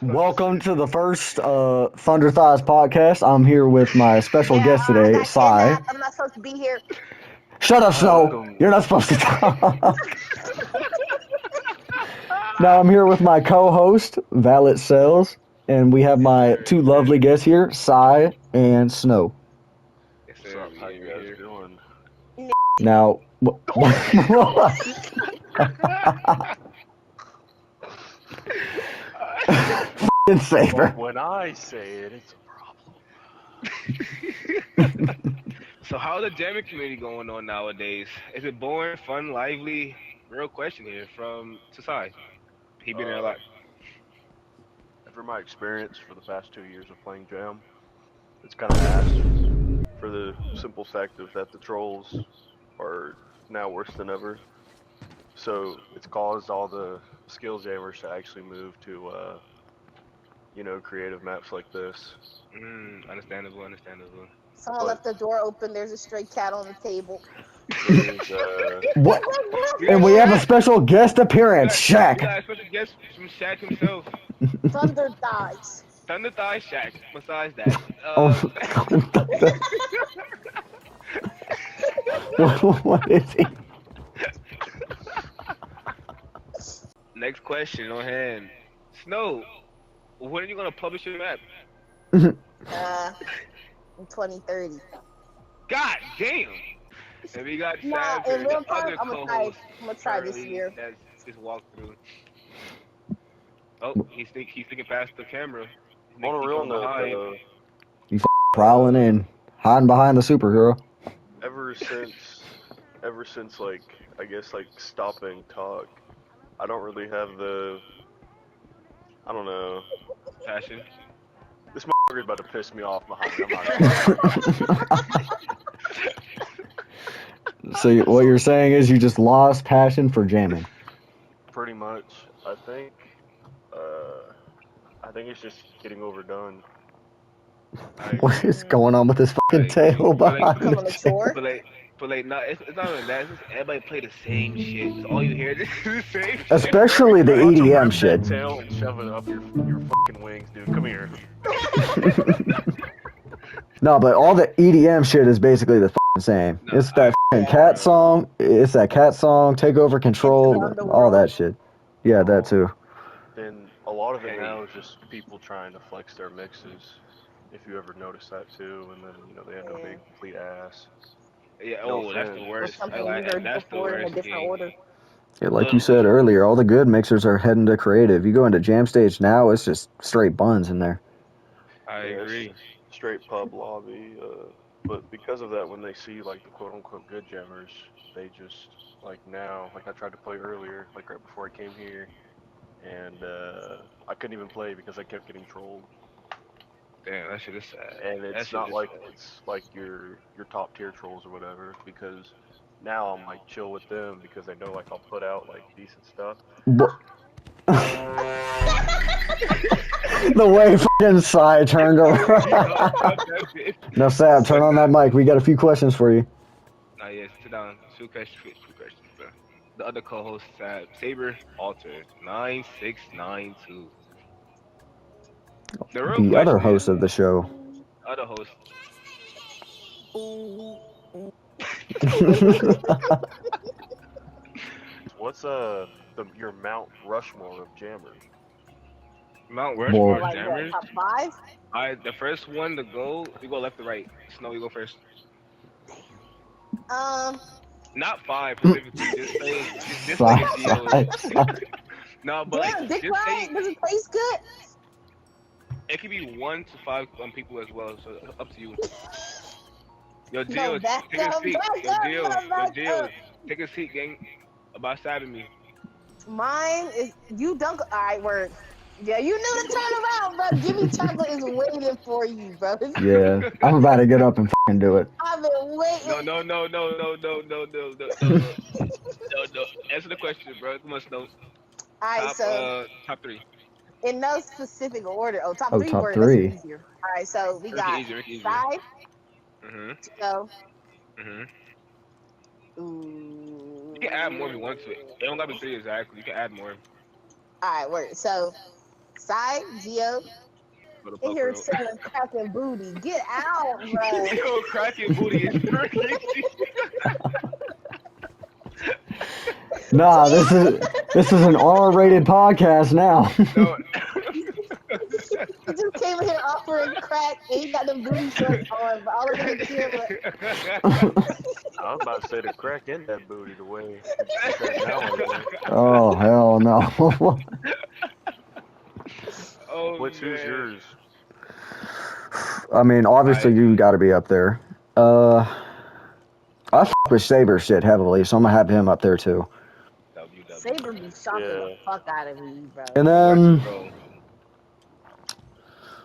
Welcome to the first Thunder Thighs podcast. I'm here with my special Yeah, guest I today, got Cy. kidnapped. I'm not supposed to be here. Shut up, Snow. Welcome. You're not supposed to talk. Now I'm here with my co-host, Valet Sales, and we have my two lovely guests here, Cy and Snow. Yes, What's sir. up? How you guys doing? Now, saver. When I say it, it's a So how's the jamming community going on nowadays? Is it boring, fun, lively? Real question here from Tasai. He been there a problem. lot. After my experience for the past 2 years of playing Jam, it's kind of ass for the simple fact of that the trolls are now worse than ever. So it's caused all the skill jammers to actually move to, creative maps like this. Understandable, understandable. Someone But left the door open. There's a stray cat on the table. there's, What? We And got we have a Shaq. special guest appearance, We Shaq. got a special guest from Shaq himself. Thunder dies. Thunder Thigh Shaq. Besides that, Oh, what is he? next question on hand. Snow, when are you gonna publish your map? In 2030. God damn! And we got Nah, Savage, in real the time, other I'm co-host. gonna try this currently year. That's just walked through. Oh, he's thinking past the camera. on a He real from note, behind. though, Prowling in, hiding behind the superhero. ever since, ever since, like, I guess, like, stopping talk, I don't really have I don't know. Passion. This motherfucker's about to piss me off behind me. I'm not gonna So what you're saying is you just lost passion for jamming. pretty much. I think it's just getting overdone. I What agree. is going on with this I fucking tail agree. behind Becoming a the chair? chore. No, it's not even that. It's just everybody play the same shit. It's all you hear is the same shit. Especially the Why don't you EDM rip shit. that tail and shove it up your fucking wings, dude? Come here. No, but all the EDM shit is basically the fucking same. No, It's that fucking cat song. It's that cat song. Take over control. Into the All underworld. that shit. Yeah, that too. Then a lot of it Hey. now is just people trying to flex their mixes. If you ever notice that too, and then they end up being complete ass. Yeah. No Oh, that's the offense. Or worst. something we heard That's the before in a worst different game. order. Yeah, like you said earlier, all the good mixers are heading to creative. You go into jam stage now, it's just straight buns in there. I Yeah, it's agree. just straight pub lobby. But because of that, when they see like the quote unquote good jammers, they just like now, like I tried to play earlier, like right before I came here, and I couldn't even play because I kept getting trolled. Damn, that shit is sad. And That it's shit not is like sad. it's like your top tier trolls or whatever, because now I'm like chill with them because they know like I'll put out like decent stuff. The way fucking Cy turned around. Now, Sam, turn on that mic. We got a few questions for you. Nah, yes, sit down. Two questions, bro. The other co-host, Saber Alter 9692. The real The other question is, host of the show. other host, What's your Mount Rushmore of jammers? Mount Well, Rushmore Like what? Jammers. Top 5? The first one to go, we go left to right. Snow, you go first. Um, Not five specifically. Just like a deal. No, but like, damn, Dick just say Ryan, does it taste good? it could be 1 to 5 people as well. So up to you. Your No, deal. back Take a up, seat. back Your up, deal. no, Your back deal. up. Take a seat, gang. About side of me. Mine is, you dunk, alright, word. Yeah, you knew to turn around, bro. Gimme Chocolate is waiting for you, bro. yeah, I'm about to get up and fucking do it. I've been waiting. No. Answer the question, bro. Come on, Snow. Alright, so Top three. in no specific order. Oh, top Oh, 3 top word. That's three. easier. Alright, so we Make it got easier. Make it easier. Side Mhm. to go. Mhm. Ooh. You can add more if you want to. It don't gotta be 3 exactly. You can add more. Alright, word. So Sai, Gio, For the in fuck here real. selling crack and booty. Get out, bro. Yo, cracking booty is crazy. Nah, this is an R-rated podcast now. No. He just came here offering crack and he got the booty shorts on, but all up in the camera. I was about to say the crack in that booty the way you said it now. Like that. Oh hell no. Oh, Who's man. yours? I mean, obviously you got to be up there. I f with Saber shit heavily, so I'm gonna have him up there too. WW. Saber be shocking the Yeah. fuck out of me, bro. And then Bro.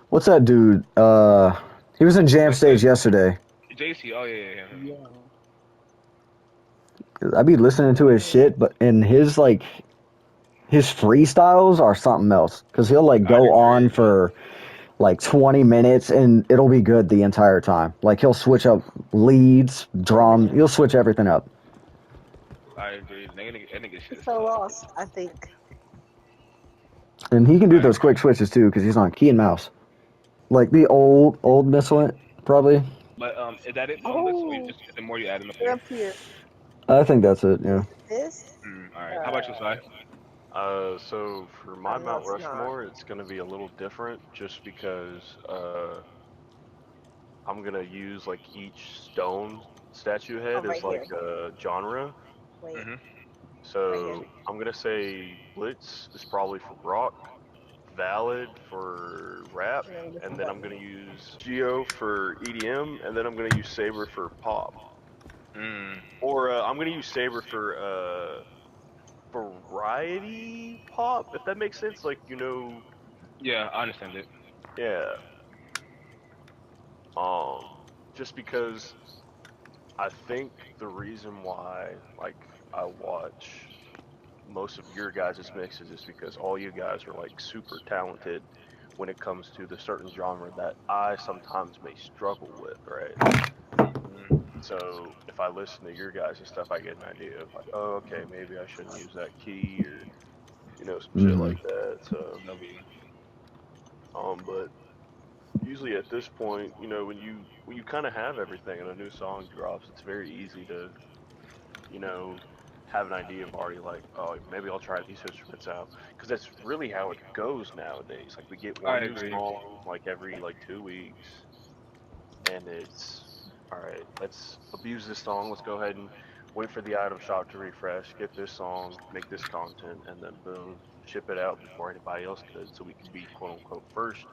what's that dude? He was in Jam Stage yesterday. JC, oh yeah. Yeah. I be listening to his shit, but his freestyles are something else. Cause he'll like I go agree. on for like 20 minutes and it'll be good the entire time. Like he'll switch up leads, drum, he'll switch everything up. I agree. That nigga shit is So tough. lost, I think. And he can do those quick switches too, cause he's on key and mouse. Like the old Missilent, probably. But is that it? Or Oh, is there more you adding up they're here? up here. I think that's it, yeah. This? All right. How about you, Sai? So for my No, Mount it's not. Rushmore, it's gonna be a little different, just because I'm gonna use like each stone statue head right as like a genre. Wait. Mhm. So I'm gonna say Blitz is probably for rock, Valid for rap, and then I'm gonna use Geo for EDM, and then I'm gonna use Saber for pop. Or I'm gonna use Saber for variety pop, if that makes sense. Like, you know, Yeah, I understand it. yeah. Just because I think the reason why, like, I watch most of your guys' mixes is because all you guys are like super talented when it comes to the certain genre that I sometimes may struggle with, right? So if I listen to your guys' stuff, I get an idea of like, oh, okay, maybe I shouldn't use that key, or you know, some shit like that. So, W. but usually at this point, you know, when you kind of have everything and a new song drops, it's very easy to, you know, have an idea of already like, oh, maybe I'll try these instruments out, because that's really how it goes nowadays. Like we get I one new agree. song like every like 2 weeks, and it's all right. Let's abuse this song. Let's go ahead and wait for the item shop to refresh, get this song, make this content, and then boom, ship it out before anybody else could, so we can be quote unquote first.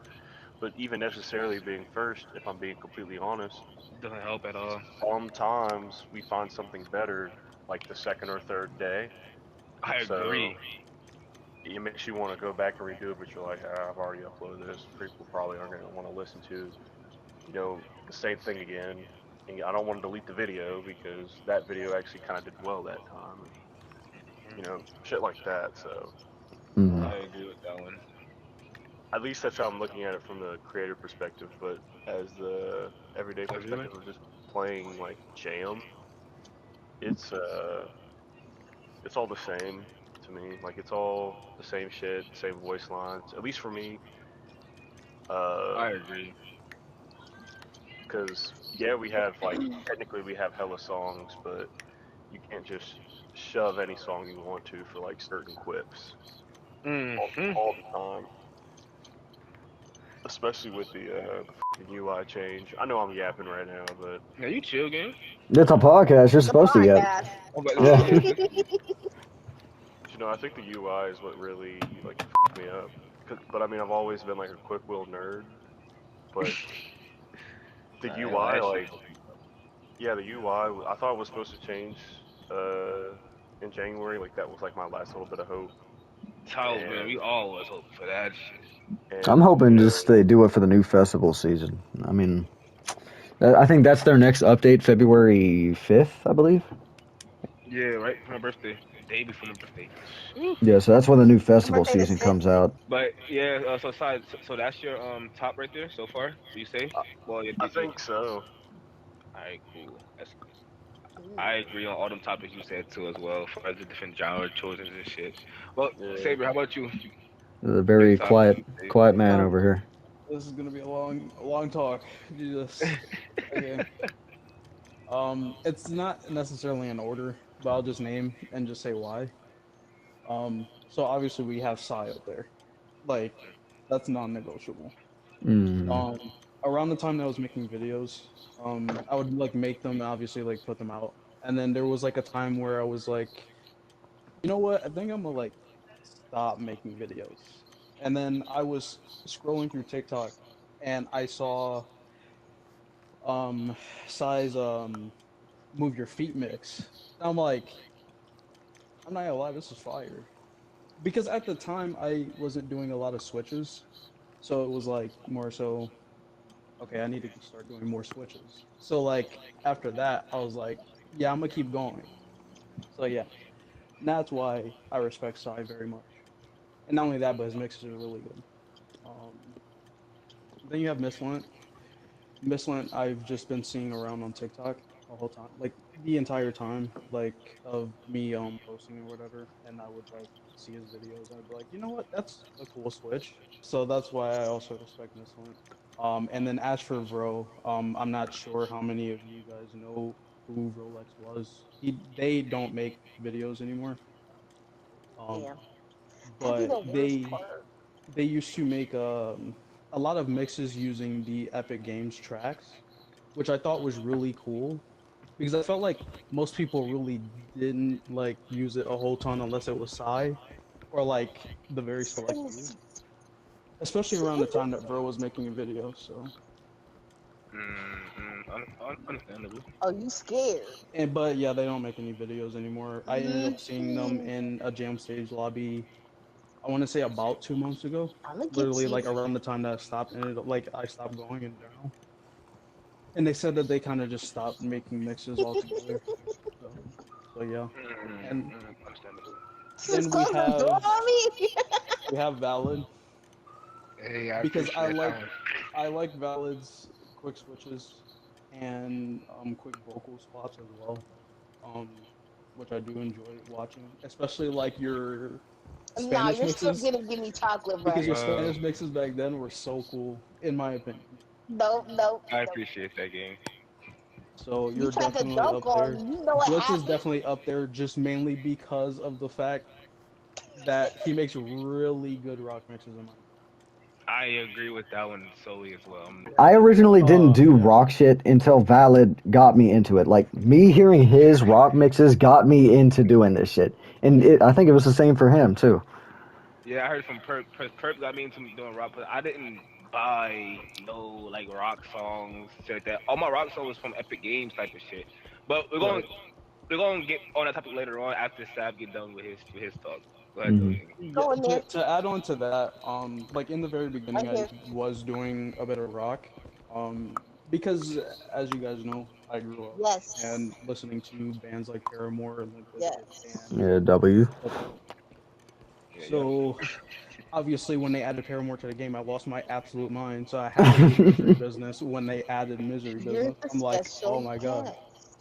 But even necessarily being first, if I'm being completely honest, Doesn't help at all. sometimes we find something better like the second or third day. I So agree. it makes you want to go back and redo it, but you're like, ah, I've already uploaded this. People probably aren't going to want to listen to, you know, the same thing again. And I don't want to delete the video because that video actually kind of did well that time. And, you know, shit like that. So I agree with that one. at least that's how I'm looking at it from the creator perspective. But as the everyday Everyone? perspective of just playing like jam, it's it's all the same to me. Like it's all the same shit, same voice lines. At least for me. I agree. Because yeah, we have like technically we have hella songs, but you can't just shove any song you want to for like certain quips Mm-hmm. all the time. Especially with the UI change. I know I'm yapping right now, but Now you chill, game. It's a podcast, you're The supposed to get. podcast. Oh, but Yeah. you know, I think the UI is what really like me up. But I mean, I've always been like a quick will nerd, but the Nah, UI, that like, shit. yeah, the UI, I thought it was supposed to change in January. Like that was like my last little bit of hope. Towels, man. We And all was hoping for that shit. I'm you hoping know, just they do it for the new festival season. I mean, I think that's their next update, February 5th, I believe. Yeah, right for my birthday. Day before my birthday. Woo. Yeah, so that's when the new festival birthday the season 6th. comes out. But yeah, so that's your top right there so far. Do you say? I, Well, yeah, I think so. all right, cool. I agree on all them topics you said too as well, for the different genre choices and shit. Well, Yeah. Saber, how about you? The very Big time. quiet man over here. This is gonna be a long talk. Jesus. Okay. It's not necessarily in order, but I'll just name and just say why. So obviously we have Psy up there. Like, that's non-negotiable. Mm. Um, Around the time that I was making videos, I would like make them, obviously like put them out, and then there was like a time where I was like, you know what? I think I'm gonna like stop making videos. And then I was scrolling through TikTok, and I saw um Psy's move your feet mix. And I'm like, I'm not gonna lie, this is fire. Because at the time I wasn't doing a lot of switches, so it was like more so, okay, I need to start doing more switches. So like after that, I was like, yeah, I'm gonna keep going. So yeah, and that's why I respect Psy very much. And not only that, but his mixes are really good. Um, then you have Mislant. Mislant, I've just been seeing around on TikTok the whole time, like the entire time, like of me posting or whatever, and I would like see his videos. I'd be like, you know what, that's a cool switch. So that's why I also respect Mislant. And then as for Vro, I'm not sure how many of you guys know who Rolex was. They don't make videos anymore. Um, Damn. That'd be but the worst part. they used to make a lot of mixes using the Epic Games tracks, which I thought was really cool because I felt like most people really didn't like use it a whole ton unless it was Psy or like the very select few, especially around the time that Bro was making a video. So, Understandable. Oh, you scared? and but yeah, they don't make any videos anymore. I ended up seeing them Mm-hmm. in a jam stage lobby. I want to say about 2 months ago, I'm gonna get literally you. like around the time that I stopped, ended up like I stopped going in general. And they said that they kind of just stopped making mixes altogether. So, so yeah. And Understandable. Just then we close the door have on me. Valid Hey, I because appreciate that one. I like Valid's quick switches and quick vocal spots as well. Um which I do enjoy watching, especially like your Nah, Spanish you're still mixes gonna give me chocolate, bro. because your Uh, Spanish mixes back then were so cool in my opinion. Nope, nope, I nope. appreciate that game. So You you're tried to definitely dunk up on there. me. You know what Glitch is happened. definitely up there just mainly because of the fact that he makes really good rock mixes in my I agree with that one solely as well. I originally didn't do yeah. rock shit until Valid got me into it. Like me hearing his rock mixes got me into doing this shit, and I think it was the same for him too. Yeah, I heard from Perp. Perp got me into doing rock, but I didn't buy no like rock songs, shit like that. All my rock songs was from Epic Games type of shit. But Right. we're going to get on that topic later on after Sab get done with his talk. Go ahead, though. Hmm. Yeah, Go in there. to add on to that, like in the very beginning, Right I here. was doing a bit of rock, because as you guys know, I grew up Yes. and listening to bands like Paramore, Limp Bizkit, Yes. and Yeah, W. stuff like that. Yeah, yeah. So obviously, when they added Paramore to the game, I lost my absolute mind. So I had to get Misery Business when they added Misery You're Business. the I'm like, oh special my god. guest.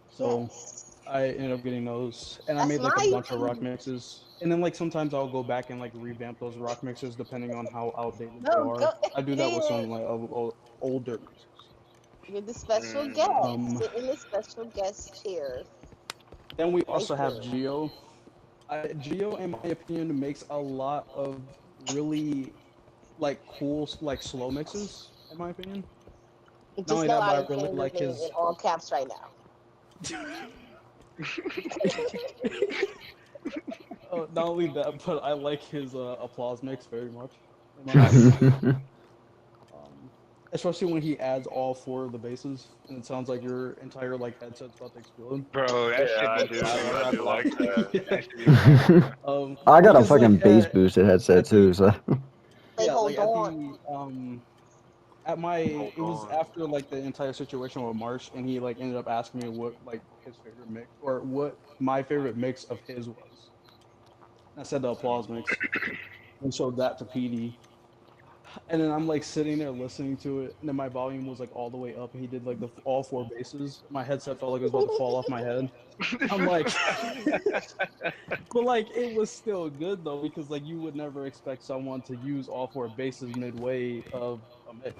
So Yes. I ended up getting those, and I That's made like a my. bunch of rock mixes. And then like sometimes I'll go back and like revamp those rock mixes depending on how outdated they No, are. go I do that with some in. of my older mixes. You're the special guest. Um, Sit in the special guest chair. then we Right also have there. Geo. Geo, in my opinion, makes a lot of really like cool like slow mixes. In my opinion, And not just only know that, but I I am really saying your like name in his. all caps right now. Not only that, but I like his applause mix very much. In my opinion. Um, Especially when he adds all four of the basses, and it sounds like your entire like headset's about to explode. Bro, that Yeah, should I be do. fire. I'm I not do gonna lie. like that. That should be fire. I got a Because fucking like bass boosted headset at too, the so Like, yeah, like hold at on. the at my Hold it was on. after like the entire situation with Marsh, and he like ended up asking me what like his favorite mix or what my favorite mix of his was. And I said the applause mix, and showed that to PD. And then I'm like sitting there listening to it, and then my volume was like all the way up, and he did like all four basses. My headset felt like it was about to fall off my head. I'm like, but like it was still good though, because like you would never expect someone to use all four basses midway of a mix.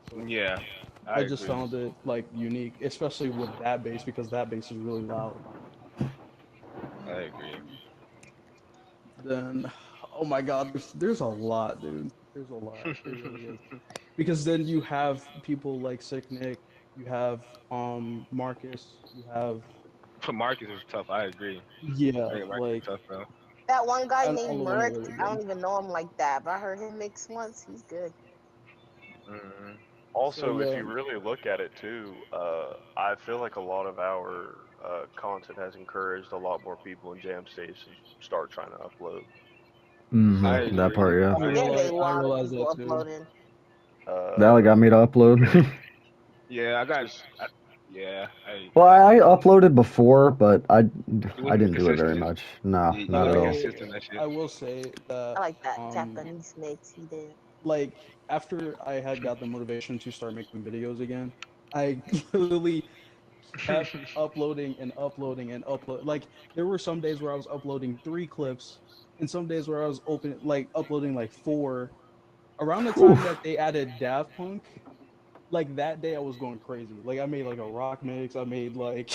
So Yeah, I I just agree. found it like unique, especially with that bass, because that bass is really loud. I agree. Then, oh my God, there's a lot, dude. There's a lot. There really is. Because then you have people like Sick Nick, you have Marcus, you have For Marcus is tough. I agree. yeah, I think Marcus is like tough, bro. That one guy and named all of them are Merc. really I good. don't even know him like that, but I heard him mix once. He's good. Hmm. So Also, if yeah, you really look at it too, I feel like a lot of our content has encouraged a lot more people in Jam Stage to start trying to upload. I That agree. part, yeah. There's a I lot of realize people that too. uploading. That got me to upload. Yeah, I got. Just Yeah, Well, I I uploaded before, but I it didn't wasn't do it very consistent. much. No, You But not I at wasn't all. will, consistent that shit. I will say I that like that Japanese mix he did. like after I had got the motivation to start making videos again, I literally kept uploading and uploading and upload. Like there were some days where I was uploading 3 clips, and some days where I was uploading like 4. Around the Whew. time that they added Daft Punk, like that day I was going crazy. Like I made like a rock mix. I made like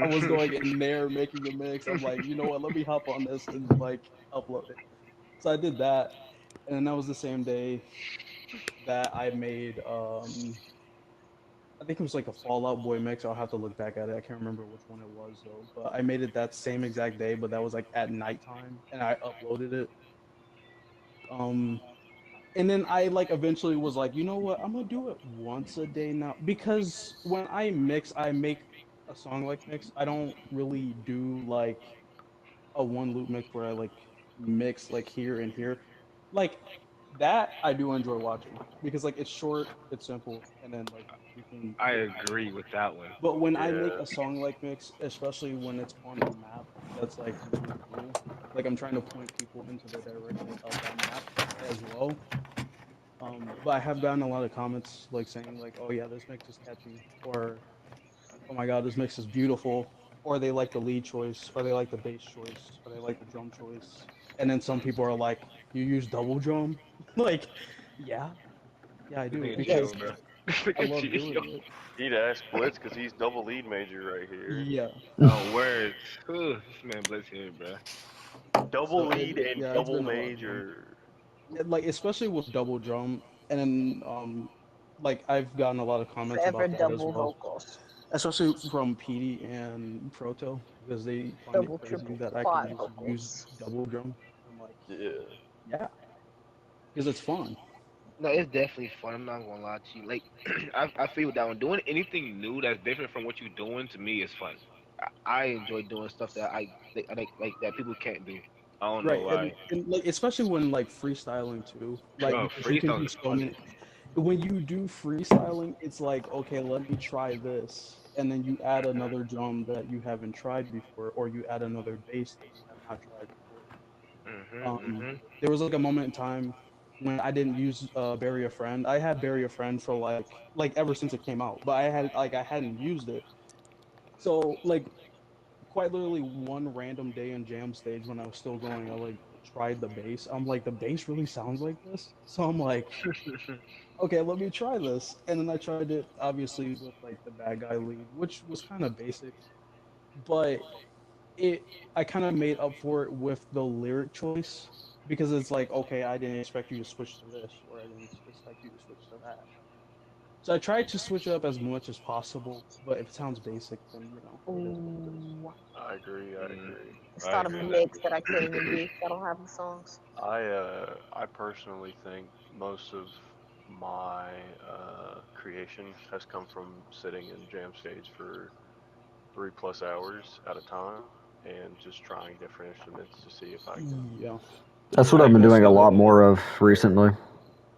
I was going Mm. in there making a mix. I'm like, you know what? Let me hop on this and like upload it. So I did that, and then that was the same day that I made I think it was like a Fallout Boy mix. I'll have to look back at it. I can't remember which one it was though. But I made it that same exact day, but that was like at nighttime, and I uploaded it. Um, and then I like eventually was like, you know what? I'm gonna do it once a day now because when I mix, I make a song like mix. I don't really do like a one loop mix where I like mix like here and here. Like that I do enjoy watching because like it's short, it's simple, and then like you can I get the agree with that one. but when I make yeah, a song like mix, especially when it's on a map that's like really cool, like I'm trying to point people into the direction of that map as well. But I have gotten a lot of comments like saying like, "Oh yeah, this mix is catchy," or "Oh my god, this mix is beautiful," or they like the lead choice, or they like the bass choice, or they like the drum choice. And then some people are like, "You use double drum?" Like, yeah, yeah, I This do nigga because chill, bro. This I nigga love chill. doing it. he'd ask Blitz because he's double lead major right here. Yeah. Oh, words. Ooh, this man Blitz here, bro. Double So lead and yeah, it's double been a lot of fun. major. Yeah, like especially with double drum, and then like I've gotten a lot of comments Forever about that as double well, vocals. especially from PD and Proto because they find it Double, crazy triple, that I can quad just use vocals. double drum. I'm like, Yeah. yeah, because it's fun. No, it's definitely fun. I'm not gonna lie to you. Like, I feel that one. Doing anything new that's different from what you're doing to me is fun. I enjoy doing stuff that I like that people can't do. I don't know Right, why. and like especially when like freestyling too, like Oh, because you can freestyle do is so fun. many. When you do freestyling, it's like okay, let me try this, and then you add another drum that you haven't tried before, or you add another bass that you have not tried before. Mhm. There was like a moment in time when I didn't use Bury a Friend. I had Bury a Friend for like ever since it came out, but I hadn't used it. So like quite literally one random day in jam stage when I was still going, I like tried the bass. I'm like, the bass really sounds like this. So I'm like, okay, let me try this. And then I tried it obviously with like the bad guy lead, which was kind of basic, but it I kind of made up for it with the lyric choice because it's like, okay, I didn't expect you to switch to this, or I didn't expect you to switch to that. So I tried to switch it up as much as possible, but if it sounds basic, then you know it is what it is. Ooh. I agree. I Mm, agree. I I thought of agree a with that. mix that I can't even do. I don't have the songs. I personally think most of my creation has come from sitting in jam stage for 3+ hours at a time and just trying different instruments to see if I can Yeah, That's what work I've like been with most doing a of lot it, more of recently.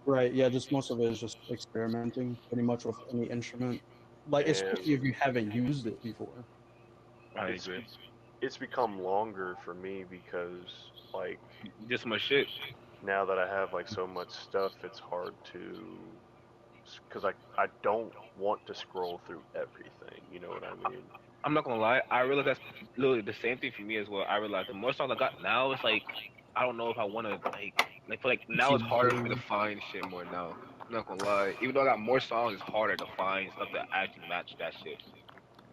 right? Yeah, just most of it is just experimenting, pretty much with any instrument. Like and especially if you haven't used it before. I it's agree. it's become longer for me because like Just my shit. now that I have like so much stuff, it's hard to, because I don't want to scroll through everything. You know what I mean? I'm not gonna lie. I realize that's literally the same thing for me as well. I realize the more songs I got now, it's like I don't know if I want to like feel like now it's harder for me to find shit more now. I'm not gonna lie. Even though I got more songs, it's harder to find stuff that actually match that shit.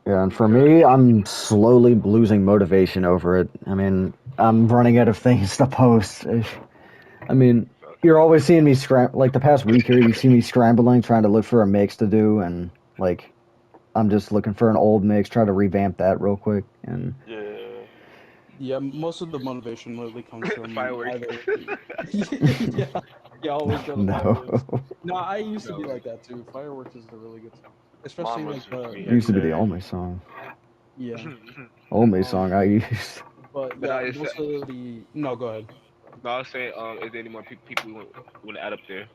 Yeah, and for Because me, I'm slowly losing motivation over it. I mean, I'm running out of things to post. I mean, you're always seeing me like the past week here, you see me scrambling, trying to look for a mix to do, and like, I'm just looking for an old mix, try to revamp that real quick, and yeah, Yeah, most of the motivation lately comes from Fireworks. either. Yeah, yeah, always go to fireworks. no, No, I used to be No. like that too. Fireworks is a really good song, especially mine was like me it used to be the Hector. only song, yeah. song Um, I used. but But yeah, I just most of the no, go ahead. no, I was saying, is there any more people you want to add up there?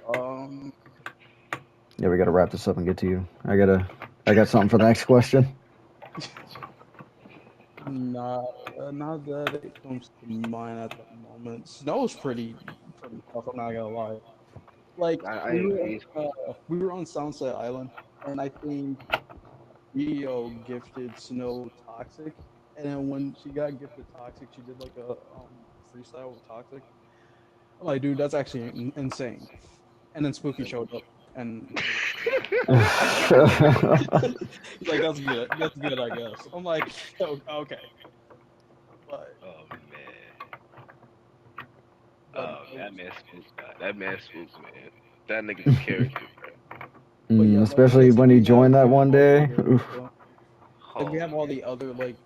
Um, Yeah, we gotta wrap this up and get to you. I got something for the next question. not not that it comes to mind at the moment. Snow's pretty tough. I'm not gonna lie. Like I agree. we were on Sunset Island, and I think Rio gifted Snow Toxic, and then when she got gifted Toxic, she did like a freestyle with Toxic. I'm like, dude, that's actually insane. And then Spooky showed up, and he's like, that's good, I guess. I'm like, okay, but Oh man. but Oh, those, that man spook. That man spook, man. That nigga's a character, bro. like I Especially said, when he joined that one day. Oof. and we Oh have all man. the other like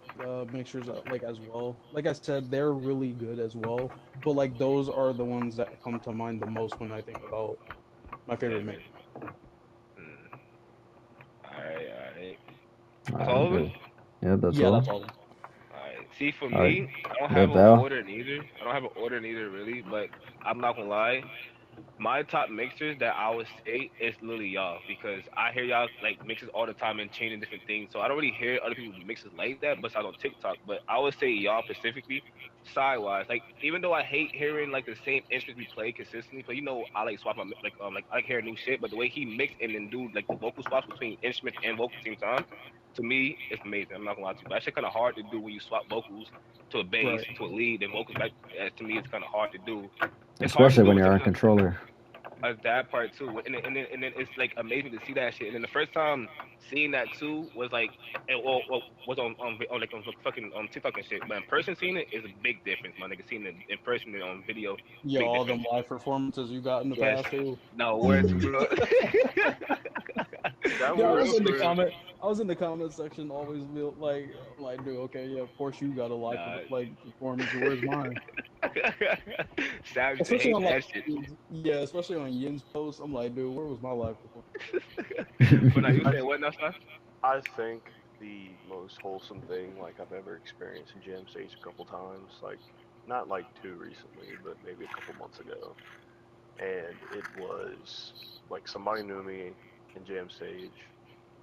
mixtures like as well. Like I said, they're really good as well. But like those are the ones that come to mind the most when I think about my favorite mix. Damn. Hmm. Alright. All That's right, all of it? good. Yeah, that's Yeah, all. that's all. Alright. See, for All right, me, I don't yeah, have an Val. order neither. I don't have an order neither, really. But I'm not gonna lie. My top mixers that I would say is literally y'all because I hear y'all like mixes all the time and changing different things. So I don't really hear other people mixes like that besides on TikTok. But I would say y'all specifically, sidewise. Like even though I hate hearing like the same instruments we play consistently, but you know I like swap my like I like hearing new shit. But the way he mixed and then do like the vocal swaps between instruments and vocals at the same time, to me it's amazing. I'm not gonna lie to you, but that shit kind of hard to do when you swap vocals to a bass Right. to a lead and vocals back. To me, it's kind of hard to do. It's hard to Especially do when it you're on sometimes controller. that part too, and then it's like amazing to see that shit. And then the first time seeing that too was like, well, was on like on fucking TikTok and shit. But in person seeing it is a big difference, my nigga. Seeing it in person and on video, Yeah, big all difference. them live performances you got in the Yes, past too. no words, Mhm. bro. That Yeah, I was was in the for comment section always be like, I'm like, dude, okay, yeah, of course you got a live Nah. like performance. Where's mine? Sam used to Especially hate on like that shit. yeah, especially on Yin's post. I'm like, dude, where was my live performance? But now you I say what now, son? I think the most wholesome thing like I've ever experienced in Jam Stage a couple times, like not like too recently, but maybe a couple months ago, and it was like somebody knew me in Jam Stage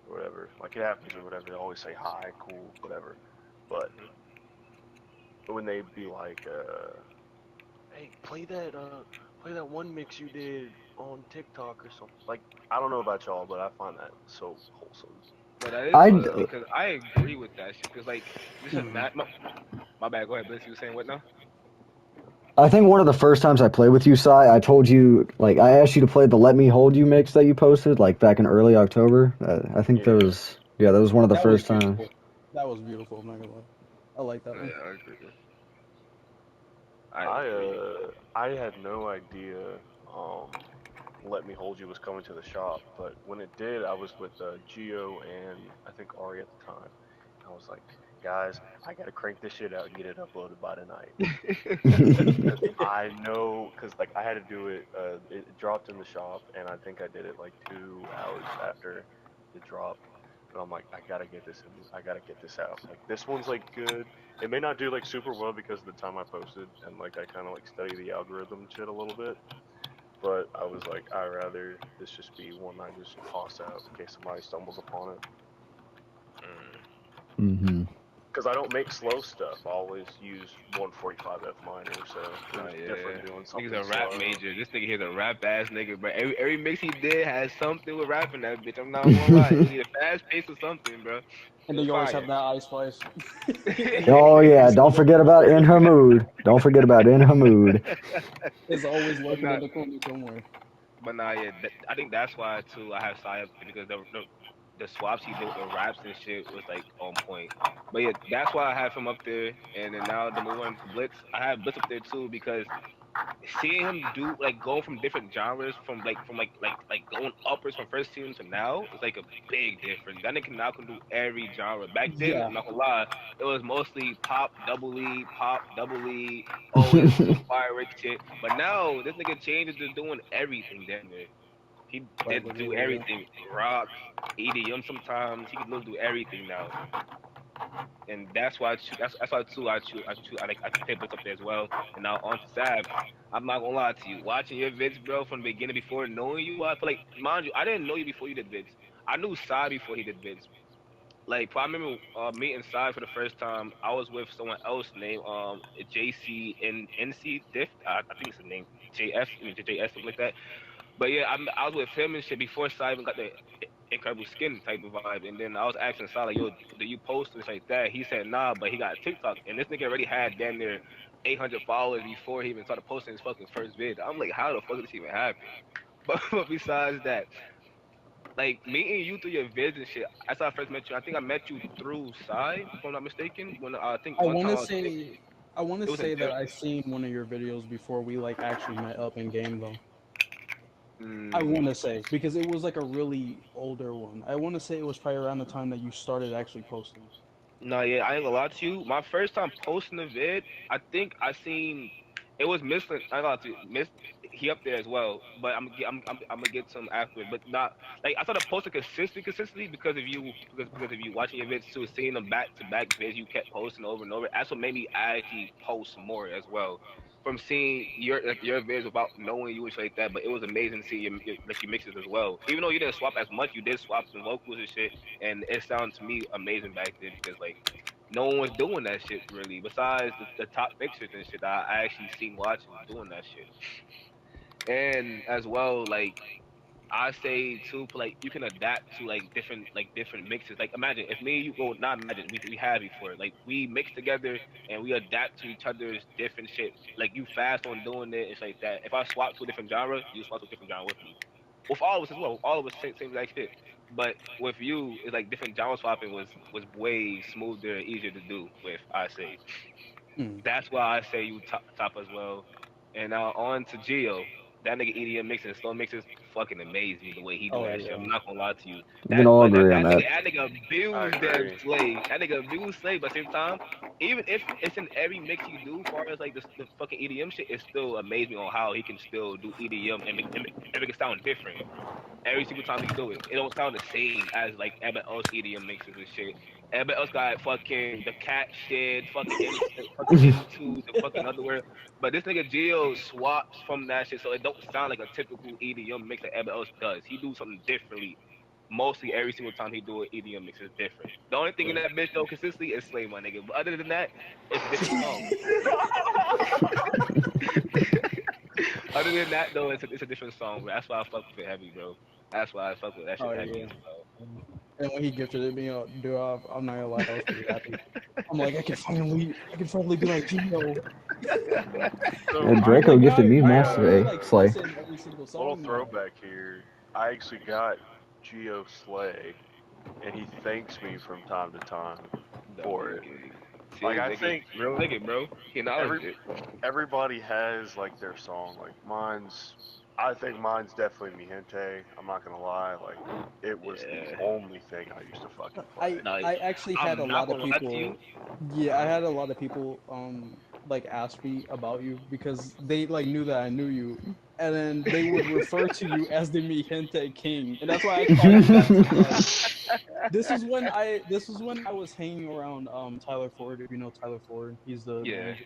or whatever. Like it happens or whatever. They always say hi, cool, whatever. But when they'd be like, "Hey, play that one mix you did on TikTok or something," like I don't know about y'all, but I find that so wholesome. No, that is I wholesome because I agree with that shit. Because like this is Mhm. my bad. Go ahead, Bliss. You were saying what now? I think one of the first times I played with you, Sai, I told you like I asked you to play the "Let Me Hold You" mix that you posted like back in early October. I think Yeah. that was one of the That was first times. beautiful. That was beautiful. I'm not gonna lie. I like that Yeah, one. I agree. I agree. I had no idea Let Me Hold You was coming to the shop, but when it did, I was with Geo and I think Ari at the time. I was like, guys, I gotta crank this shit out and get it uploaded by tonight. Cause I know, cause like I had to do it. It dropped in the shop, and I think I did it like 2 hours after it dropped. But I'm like, I gotta get this in. I gotta get this out. Like this one's like good. It may not do like super well because of the time I posted, and like I kind of like study the algorithm and shit a little bit. But I was like, I'd rather this just be one I just toss out in case somebody stumbles upon it. Mm. hmm because I don't make slow stuff. I always use 145F minor, so Oh, it's yeah. different doing something Nigga's a rap slow. major. This nigga here's a rap ass nigga, bro. Every mix he did has something with rapping that bitch. I'm not gonna lie. He need a fast pace or something, bro. It And was they always fire. have that Ice Spice. Oh yeah, don't forget about In Her Mood. Don't forget about In Her Mood. It's always But lurking not, in the corner somewhere. but nah, yeah. I think that's why too. I have Sai up there because the swaps he did with the raps and shit was like on point. But yeah, that's why I have him up there. And then now the move on to Blitz, I have Blitz up there too because seeing him do like going from different genres from going uppers from first season to now is like a big difference. That nigga now can do every genre. Back then, Yeah. I'm not gonna lie, it was mostly pop, double E, always some fire rate shit. But now this nigga changes to doing everything damn near. He Quite did do literally, yeah. everything. Rock, EDM sometimes. He can literally do everything now. And that's why that's why too I take Blitz up there as well. And now on to Sab. I'm not gonna lie to you. Watching your vids, bro, from the beginning before knowing you, I feel like mind you, I didn't know you before you did vids. I knew Sai before he did vids. Like I remember meeting Sai for the first time. I was with someone else named JC and NC Diff. I think it's the name JF, I mean JS something like that. But yeah, I was with him and shit before Sai even got the incredible skin type of vibe. And then I was asking Sai like, yo, do you post and shit like that? He said nah, but he got TikTok, and this nigga already had damn near 800 followers before he even started posting his fucking first vid. I'm like, how the fuck did this even happen? But besides that, like meeting you through your vids and shit, that's how I first met you. I think I met you through Sai, if I'm not mistaken. When I think I one want time to say, I want to it was in say that I seen one of your videos before we like actually met up in game though. I mm, want to say because it was like a really older one. I want to say it was probably around the time that you started actually posting. no, yeah, I ain't gonna lie to you. My first time posting a vid, I think I seen it was Miss. I ain't gonna lie to you, Miss. He up there as well, but I'm gonna get some afterwards. But not like I started posting consistently because of you, because of you watching your vids too, seeing them back to back vids you kept posting over and over. That's what made me actually post more as well. From seeing your vids without knowing you and shit like that, but it was amazing to see your mixes as well. Even though you didn't swap as much, you did swap some vocals and shit, and it sounded to me amazing back then because like no one was doing that shit really besides the top mixers and shit that I actually seen watching doing that shit. And as well, like I say too, like you can adapt to like different mixes. Like imagine if me and you go, not imagine we have before. Like we mix together and we adapt to each other's different shit. Like you fast on doing it and shit like that. If I swap to a different genre, you swap to a different genre with me. With all of us as well. All of us same exact shit. But with you, it's like different genre swapping was way smoother and easier to do with. I say Hmm. that's why I say you top as well. And now on to Geo. That nigga EDM mixing, slow mixes fucking amaze me the way he do Oh that shit. yeah. I'm not gonna lie to you. We can all agree on that. That nigga I abused that agree. slay. That nigga abused slay, but at the same time, even if it's in every mix you do, far as like the fucking EDM shit, it still amazes me on how he can still do EDM and make it sound different every single time he do it. It don't sound the same as like everybody else EDM mixes and shit. Everybody else got fucking the cat shit, fucking into the fucking underwear. But this nigga Gio swaps from that shit, so it don't sound like a typical EDM mix that everybody else does. He do something differently. Mostly every single time he do an EDM mix is different. The only thing in that bitch though consistently is Slay, my nigga. But other than that, it's a different song. Other than that though, it's a different song. Bro. That's why I fuck with it heavy, bro. That's why I fuck with that shit Oh heavy yeah. as well. And when he gifted it me, I'm not gonna lie, I was pretty happy. I'm like, I can finally be like Gino. So And I Draco Like gifted now, me now I Master he A like Slay. puts it in every single little song now. throwback here. I actually got Geo Slay, and he thanks me from time to time for it. WK. See, Like I nigga, think real nigga, bro. He every acknowledged it. everybody has like their song. Like mine's, I think mine's definitely Mi Gente. I'm not gonna lie. Like it was the Yeah. only thing I used to fucking I play. No, I actually had a I'm not lot of gonna lie to people. you. Yeah, I had a lot of people like ask me about you because they like knew that I knew you, and then they would refer to you as the Mi Gente King, and that's why I called you that too. Like this was when I was hanging around Tyler Ford. If you know Tyler Ford, he's the Yeah. manager.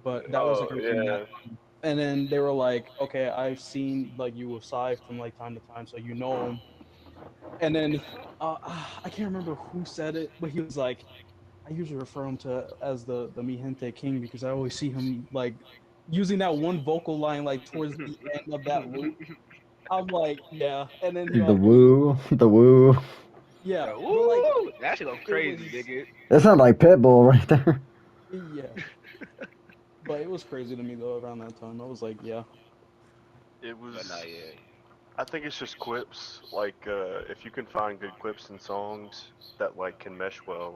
But that was Oh like around that yeah. time. And then they were like, okay, I've seen like you with Sai from like time to time, so you know him. And then I can't remember who said it, but he was like, I usually refer him to as the Mi Gente King because I always see him like using that one vocal line like towards the end of that loop. I'm like, yeah, and then The woo, the woo. yeah, Yeah, but like woo! That shit go it crazy, was nigga. That sounds like Pitbull right there. yeah, but it was crazy to me though around that time. I was like, yeah, It But was. not yet. I think it's just quips. Like, if you can find good clips and songs that like can mesh well,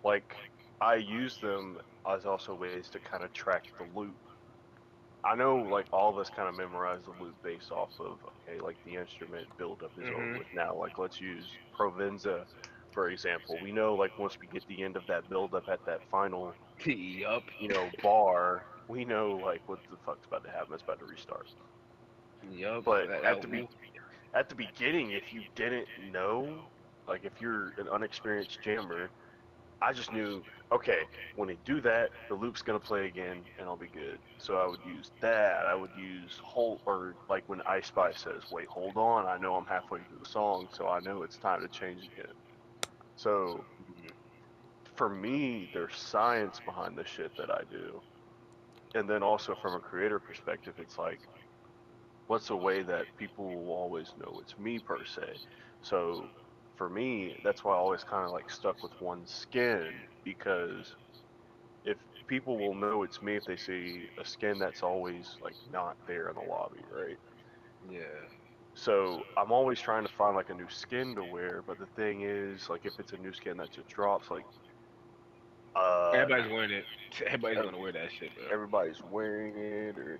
like I use them as also ways to kind of track the loop. I know like all of us kind of memorize the loop based off of okay, like the instrument buildup is over Mhm. with now. Like let's use Provenza for example. We know like once we get the end of that buildup at that final, Yup. bar, we know like what the fuck's about to happen. It's about to restart. Yup. But That woo. at the beginning, if you didn't know, like if you're an unexperienced jammer, I just knew, okay, when they do that, the loop's gonna play again, and I'll be good. So I would use that. I would use hold, or like when I Spy says, "Wait, hold on," I know I'm halfway through the song, so I know it's time to change again. So for me, there's science behind the shit that I do, and then also from a creator perspective, it's like, what's a way that people will always know it's me per se? So for me, that's why I always kind of like stuck with one skin because if people will know it's me if they see a skin that's always like not there in the lobby, right? Yeah. So I'm always trying to find like a new skin to wear, but the thing is, like if it's a new skin that just drops, like uh, Everybody's wearing it. Everybody's gonna wear that shit, bro. everybody's wearing it or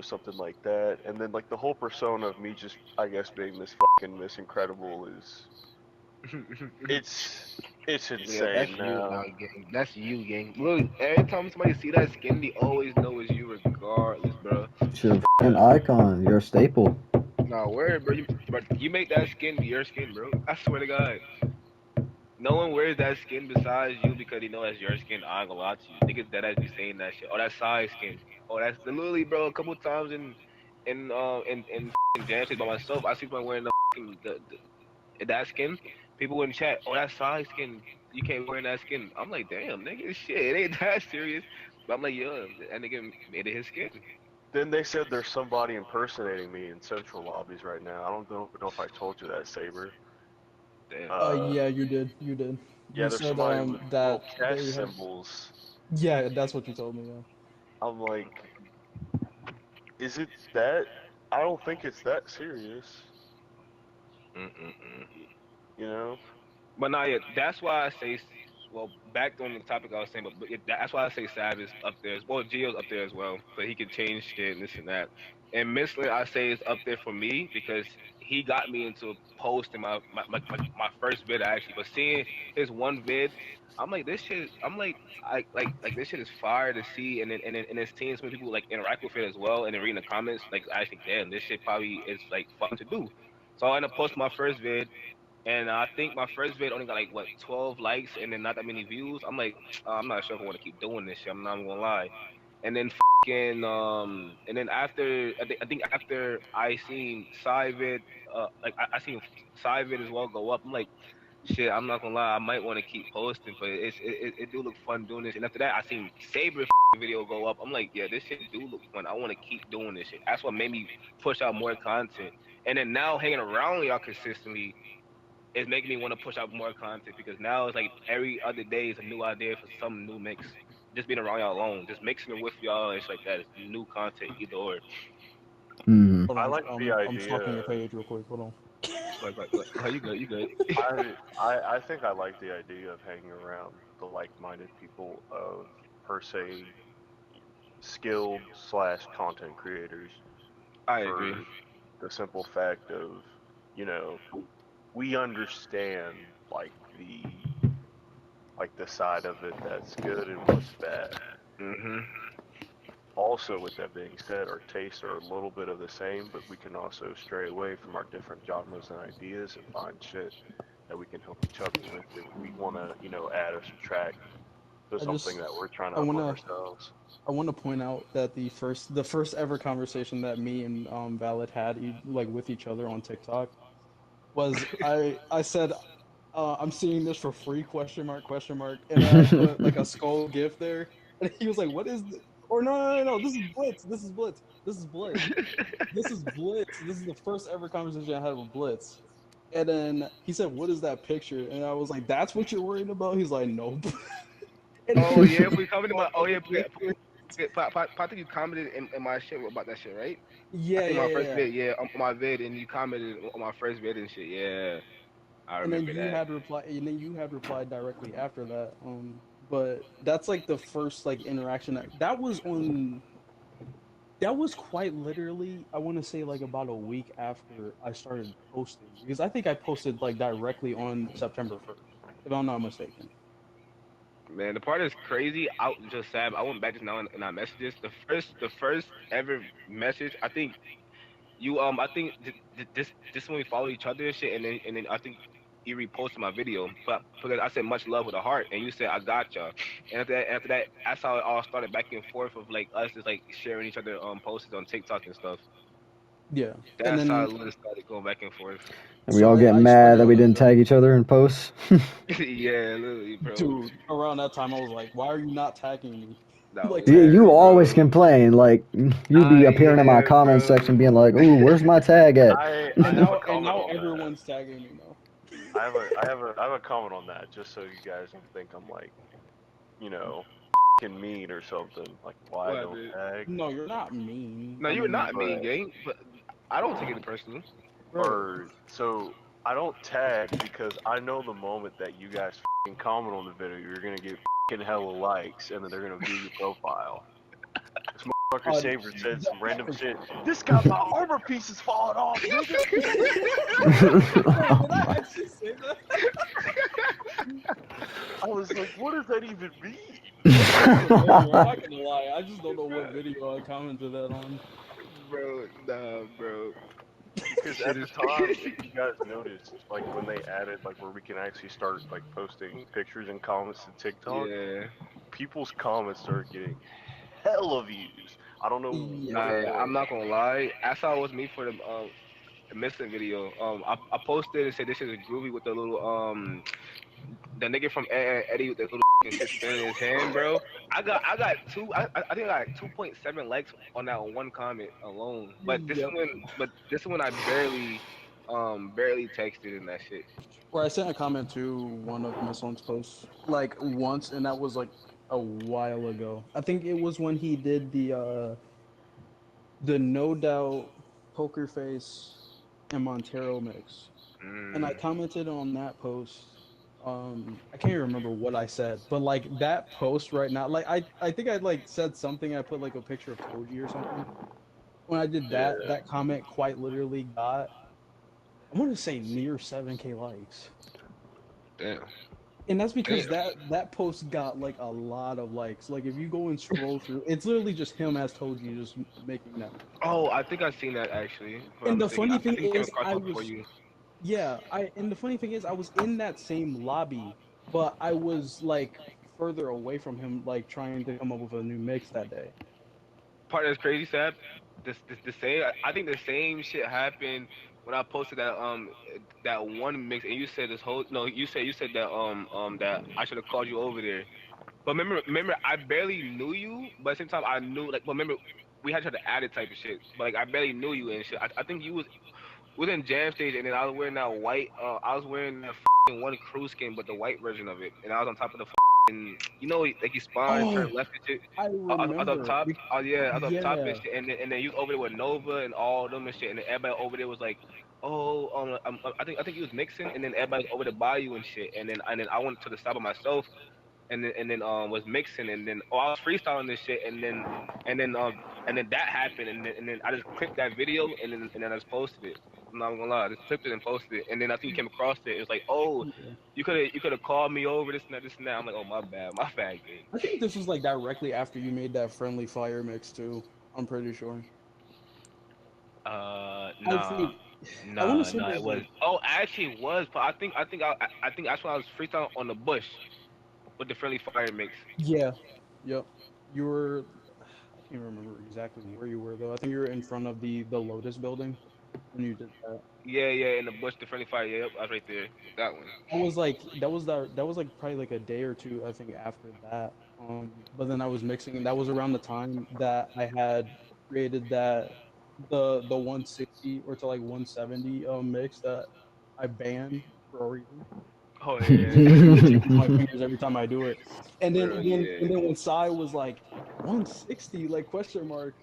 something like that, and then like the whole persona of me just I guess being this fucking Miss Incredible is it's it's Yeah, that's insane you now, now. gang. That's you, gang. Look, every time somebody see that skin, they always know it's you, regardless, bro. You're a fucking icon. You're a staple. Nah, word, bro, you make that skin be your skin, bro. I swear to God. No one wears that skin besides you because they know that's your skin. I ain't gonna lie to you. Niggas that be saying that shit. Oh, that's size skin. Oh, that's literally, bro. A couple times in jam shit by myself, I see someone wearing that skin. People in chat, oh, that's size skin. You can't be wearing that skin. I'm like, damn, nigga, shit, it ain't that serious. But I'm like, yo, that nigga made it his skin. Then they said there's somebody impersonating me in central lobbies right now. I don't know if I told you that, Saber. Damn. Uh, yeah, you did. yeah, You there's said somebody with little that cash they have. symbols. Yeah, that's what you told me. Yeah. I'm like, is it that? I don't think it's that serious. Mm-mm-mm. You know? But nah, yeah, that's why I say. Well, back on the topic I was saying, but yeah, that's why I say Sav is up there. Well, Gio's up there as well, but he can change shit and this and that. And Missler, I say is up there for me because he got me into posting my first vid actually. But seeing his one vid, I'm like this shit. I'm like this shit is fire to see, and then seeing so many people like interact with it as well, and then reading the comments, like I think, damn, this shit probably is like fun to do. So I ended up posting my first vid, and I think my first vid only got like what 12 likes and then not that many views. I'm like, I'm not sure if I want to keep doing this shit. I'm not gonna lie. And then and then after I think after I seen Cyvid, like I seen Cyvid as well go up. I'm like, shit. I'm not gonna lie. I might want to keep posting, but it do look fun doing this. And after that, I seen Saber video go up. I'm like, yeah, this shit do look fun. I want to keep doing this shit. That's what made me push out more content. And then now hanging around y'all consistently is making me want to push out more content because now it's like every other day is a new idea for some new mix. Just being around y'all alone, just mixing it with y'all, it's like that. It's new content either or. Hmm. Hold I on, like the I'm stalking your idea. page real quick. Hold on. Go ahead, you good, you good. I think I like the idea of hanging around the like-minded people of per se skilled slash content creators I agree. for the simple fact of you know we understand like the side of it that's good and what's bad. Mhm. Also, with that being said, our tastes are a little bit of the same, but we can also stray away from our different genres and ideas and find shit that we can help each other with if we want to, add or subtract to I something just that we're trying to I upload wanna ourselves. I want to point out that the first ever conversation that me and Valid had like with each other on TikTok was I said I'm seeing this for free, question mark, question mark. And then I put like a skull gif there. And he was like, what is this? Or no, this is Blitz. This is Blitz. This is Blitz. This is Blitz. This is the first ever conversation I had with Blitz. And then he said, what is that picture? And I was like, that's what you're worried about? He's like, nope. And he Oh was yeah, we commented my. Oh yeah, like, I think you commented in my shit about that shit, right? I yeah, think yeah, my yeah, first yeah. vid, yeah, on my vid, and you commented on my first vid and shit. Yeah, I And then remember you that. had replied, and then you had replied directly after that. But that's like the first like interaction that was on. That was quite literally, I want to say like about a week after I started posting because I think I posted like directly on September 1st, if I'm not mistaken. Man, the part that's crazy, I just sad. I went back just now in our messages. The first ever message. I think you I think this when we follow each other and shit, and then I think you reposted my video, but because I said much love with a heart, and you said I got ya, and after that, that's how it all started back and forth of like us just like sharing each other posts on TikTok and stuff. Yeah, and That's how then it literally started going back and forth. And we so all get I mad that started, we didn't tag each other in posts. Yeah, literally, bro. dude. Around that time, I was like, "Why are you not tagging me?" That was Like, Yeah, you hilarious, always bro. complain. Like you be appearing in my Yeah, comment bro. section, being like, "Ooh, where's my tag at?" I and have a now comment on that. everyone's tagging me now. I have a comment on that, just so you guys don't think I'm like, you know, fucking mean or something. Like why I What don't happened? tag, No, you're not mean. No, I you're mean, not mean, but gang. But I don't take it personal. right. or so I don't tag because I know the moment that you guys fucking comment on the video, you're gonna get fucking hella likes, and then they're gonna view your profile. This motherfucker Uh, Saber said some random that- shit. This got my armor pieces falling off, nigga. Wait, did I actually say that? I was like, what does that even mean? That's pretty familiar. I'm not gonna lie. I just don't know what video I commented that on. Bro, nah, bro. Because Shit at the is. time, if you guys noticed, like when they added like where we can actually start like posting pictures and comments to TikTok, Yeah. people's comments started getting hella views. I don't know Yeah. what Nah, it yeah, I'm was. not gonna lie. That's how it was me for the missing video. I posted and said this is groovy with the little the nigga from Eddie with the little shit spinning in his hand, bro. I got two. I think I got 2.7 likes on that one comment alone. Yep. But this one I barely texted in that shit. Where I sent a comment to one of Miss One's posts like once, and that was like a while ago. I think it was when he did the No Doubt Poker Face and Montero mix, and I Mm. commented on that post. I can't even remember what I said, but like that post right now, like I think I like said something. I put like a picture of Toji or something. When I did Yeah, that, that comment quite literally got, I'm gonna say near 7K likes. Damn. And that's because Damn. that post got like a lot of likes. Like if you go and scroll through, it's literally just him as Toji just making that. Oh, I think I've seen that actually. If I'm not And the mistaken, funny I thing think it came is, across I my for was you. yeah, I and the funny thing is, I was in that same lobby, but I was like further away from him, like trying to come up with a new mix that day. Part that's crazy, Sab. The same. I think the same shit happened when I posted that one mix, and you said this whole no. You said that I should have called you over there. But remember, I barely knew you, but at the same time I knew like. But remember, we had each other added type of shit. But like I barely knew you and shit. I think you was in jam stage, and then I was wearing that white. I was wearing that one crew skin, but the white version of it, and I was on top of the like you spawn and turn Oh, left and shit. I I was up remember. top. Oh yeah, I was up top and Yeah. shit, and then you was over there with Nova and all them and shit, and then everybody over there was like, oh, I think he was mixing, and then everybody was over to buy you and shit, and then I went to the side by myself, and then was mixing, and then I was freestyling this shit, and then that happened, and then I just clipped that video, and then I just posted it. I'm not gonna lie, I just clipped it and posted it, and then I think you came across it. It was like, oh, Yeah. you could have called me over this and that. I'm like, oh my bad, my bad, game. I think this was like directly after you made that friendly fire mix too. I'm pretty sure. I Nah, think I want to nah, say it nah. It was was. like Oh, actually, it was. But I think that's when I was freestyling on the bush with the friendly fire mix. yeah, yep. You were I can't remember exactly where you were though. I think you were in front of the Lotus building. when you did that. Yeah, yeah, in the bush, the friendly fire. Yep, I was right there. That one. That was like probably like a day or two I think after that. But then I was mixing, and that was around the time that I had created the 160 or to like 170 mix that I banned for a reason. Oh Because yeah, it tickles my fingers every time I do it. And then bro. and then Yeah, and then when Sai was like 160 like question mark,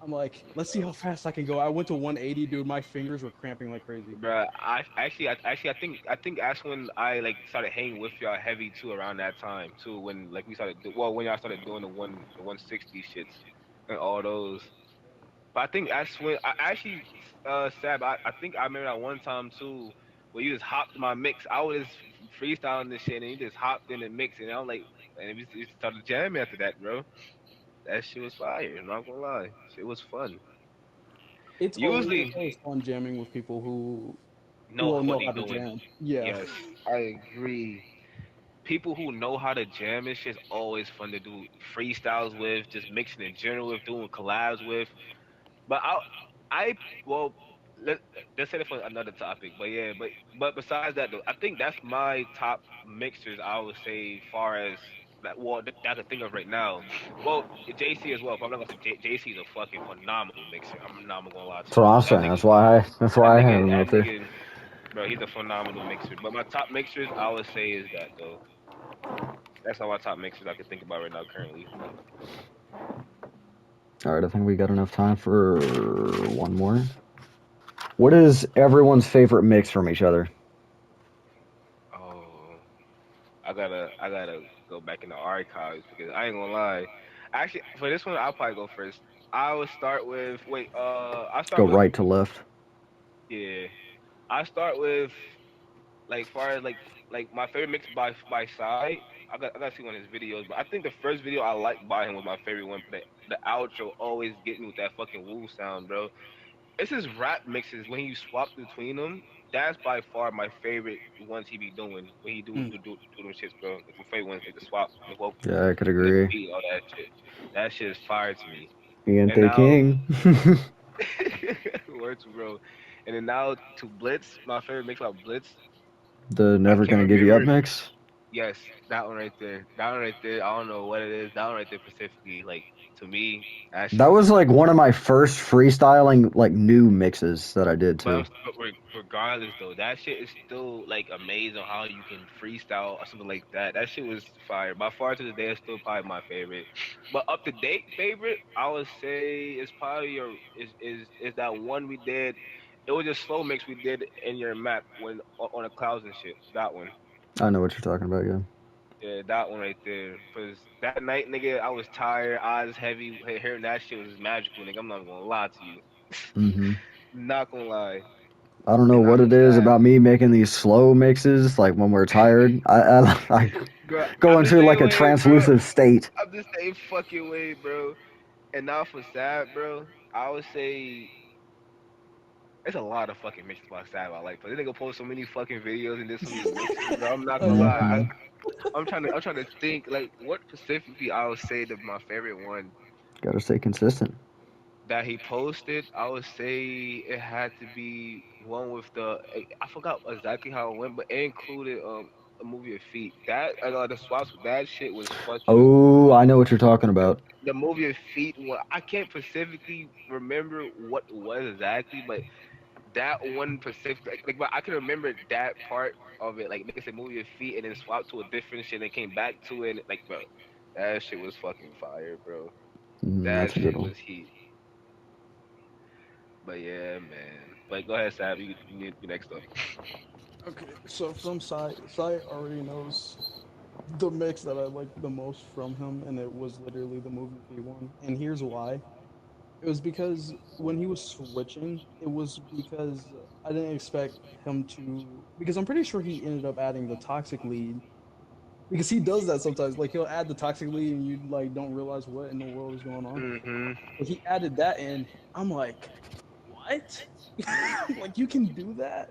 I'm like, let's see how fast I can go. I went to 180, dude. My fingers were cramping like crazy. bro. I think that's when I like started hanging with y'all heavy too around that time too. When like we started, when y'all started doing the 160 shits and all those. But I think that's when I actually, Sab, I think I remember that one time too, where you just hopped in my mix. I was just freestyling this shit, and you just hopped in the mix, and I'm like, and we started jamming after that, bro. That shit was fire. I'm not gonna lie, shit was fun. It's Usually, always fun jamming with people who know will what know they how to doing. jam. Yeah. Yes, I agree. People who know how to jam and shit's always fun to do freestyles with, just mixing in general with, doing collabs with. But I well, let let's say it for another topic. But yeah, but besides that though, I think that's my top mixers. I would say, far as that, well, that I can think of right now. Well, JC as well. But I'm not gonna say JC is a fucking phenomenal mixer. I'm not gonna lie That's to what you. I'm That saying. nigga, That's why I have him that up there. nigga, bro, he's a phenomenal mixer. But my top mixers, I would say, is that though. That's all my top mixers I can think about right now currently. All right, I think we got enough time for one more. What is everyone's favorite mix from each other? Oh. I gotta go back in the archives because I ain't gonna lie. Actually, for this one, I'll probably go first. I would start with I Go start with right to left. yeah. I start with like far as like my favorite mix by side. I gotta see one of his videos, but I think the first video I liked by him was my favorite one. But the outro always get me with that fucking woo sound, bro. It's his rap mixes when you swap between them. That's by far my favorite ones he be doing when he Mm. do them shits, bro. Like my favorite ones, like the swap, the vocals, Yeah, I could and the agree. beat, all that shit. That shit is fire to me. And Iante now, King. words, bro. And then now to Blitz, my favorite mix about Blitz. The I Never can't Gonna Give You Up remember. mix. Yes, that one right there. That one right there. I don't know what it is. That one right there specifically, like to me, that shit That was was like one of my first freestyling like new mixes that I did too. Regardless, though, that shit is still like amazing how you can freestyle or something like that. That shit was fire. By far to this day, it's still probably my favorite. But up to date favorite, I would say is probably is that one we did. It was just slow mix we did in your map when on the clouds and shit. That one. I know what you're talking about, yeah. Yeah, that one right there. Cause that night, nigga, I was tired, eyes heavy. Hearing that shit was magical, nigga. I'm not gonna lie to you. hmm Not gonna lie. I don't know And what I'm a it is sad. about me making these slow mixes. Like when we're tired, I Bro, go I'm the into like same a way, bro. translucent state. I'm the same fucking way, bro. And now for sad, bro, I would say it's a lot of fucking mixes by sad I like. But this nigga post so many fucking videos and did so many mixes, bro. I'm not I gonna know. lie. hmm I'm trying to think like what specifically I would say that my favorite one Gotta stay consistent. that he posted. I would say it had to be one with I forgot exactly how it went, but it included a movie of Feet. That the swaps with that shit was fucking Oh, I know what you're talking about. the movie of Feet one. I can't specifically remember what it was exactly, but that one specific but I can remember that part of it. Like nigga said movie of Feet and then swapped to a different shit and came back to it. And, like bro, that shit was fucking fire, bro. That That's a good shit one. was heat. But yeah, man. But go ahead, Sab. You next up. Okay, so from Sai already knows the mix that I like the most from him, and it was literally the movie V1. And here's why. It was because when he was switching, it was because I didn't expect him to. Because I'm pretty sure he ended up adding the toxic lead. Because he does that sometimes. Like he'll add the toxic lead, and you like don't realize what in the world is going on. Mm-hmm. But he added that in. I'm like, what? Like you can do that?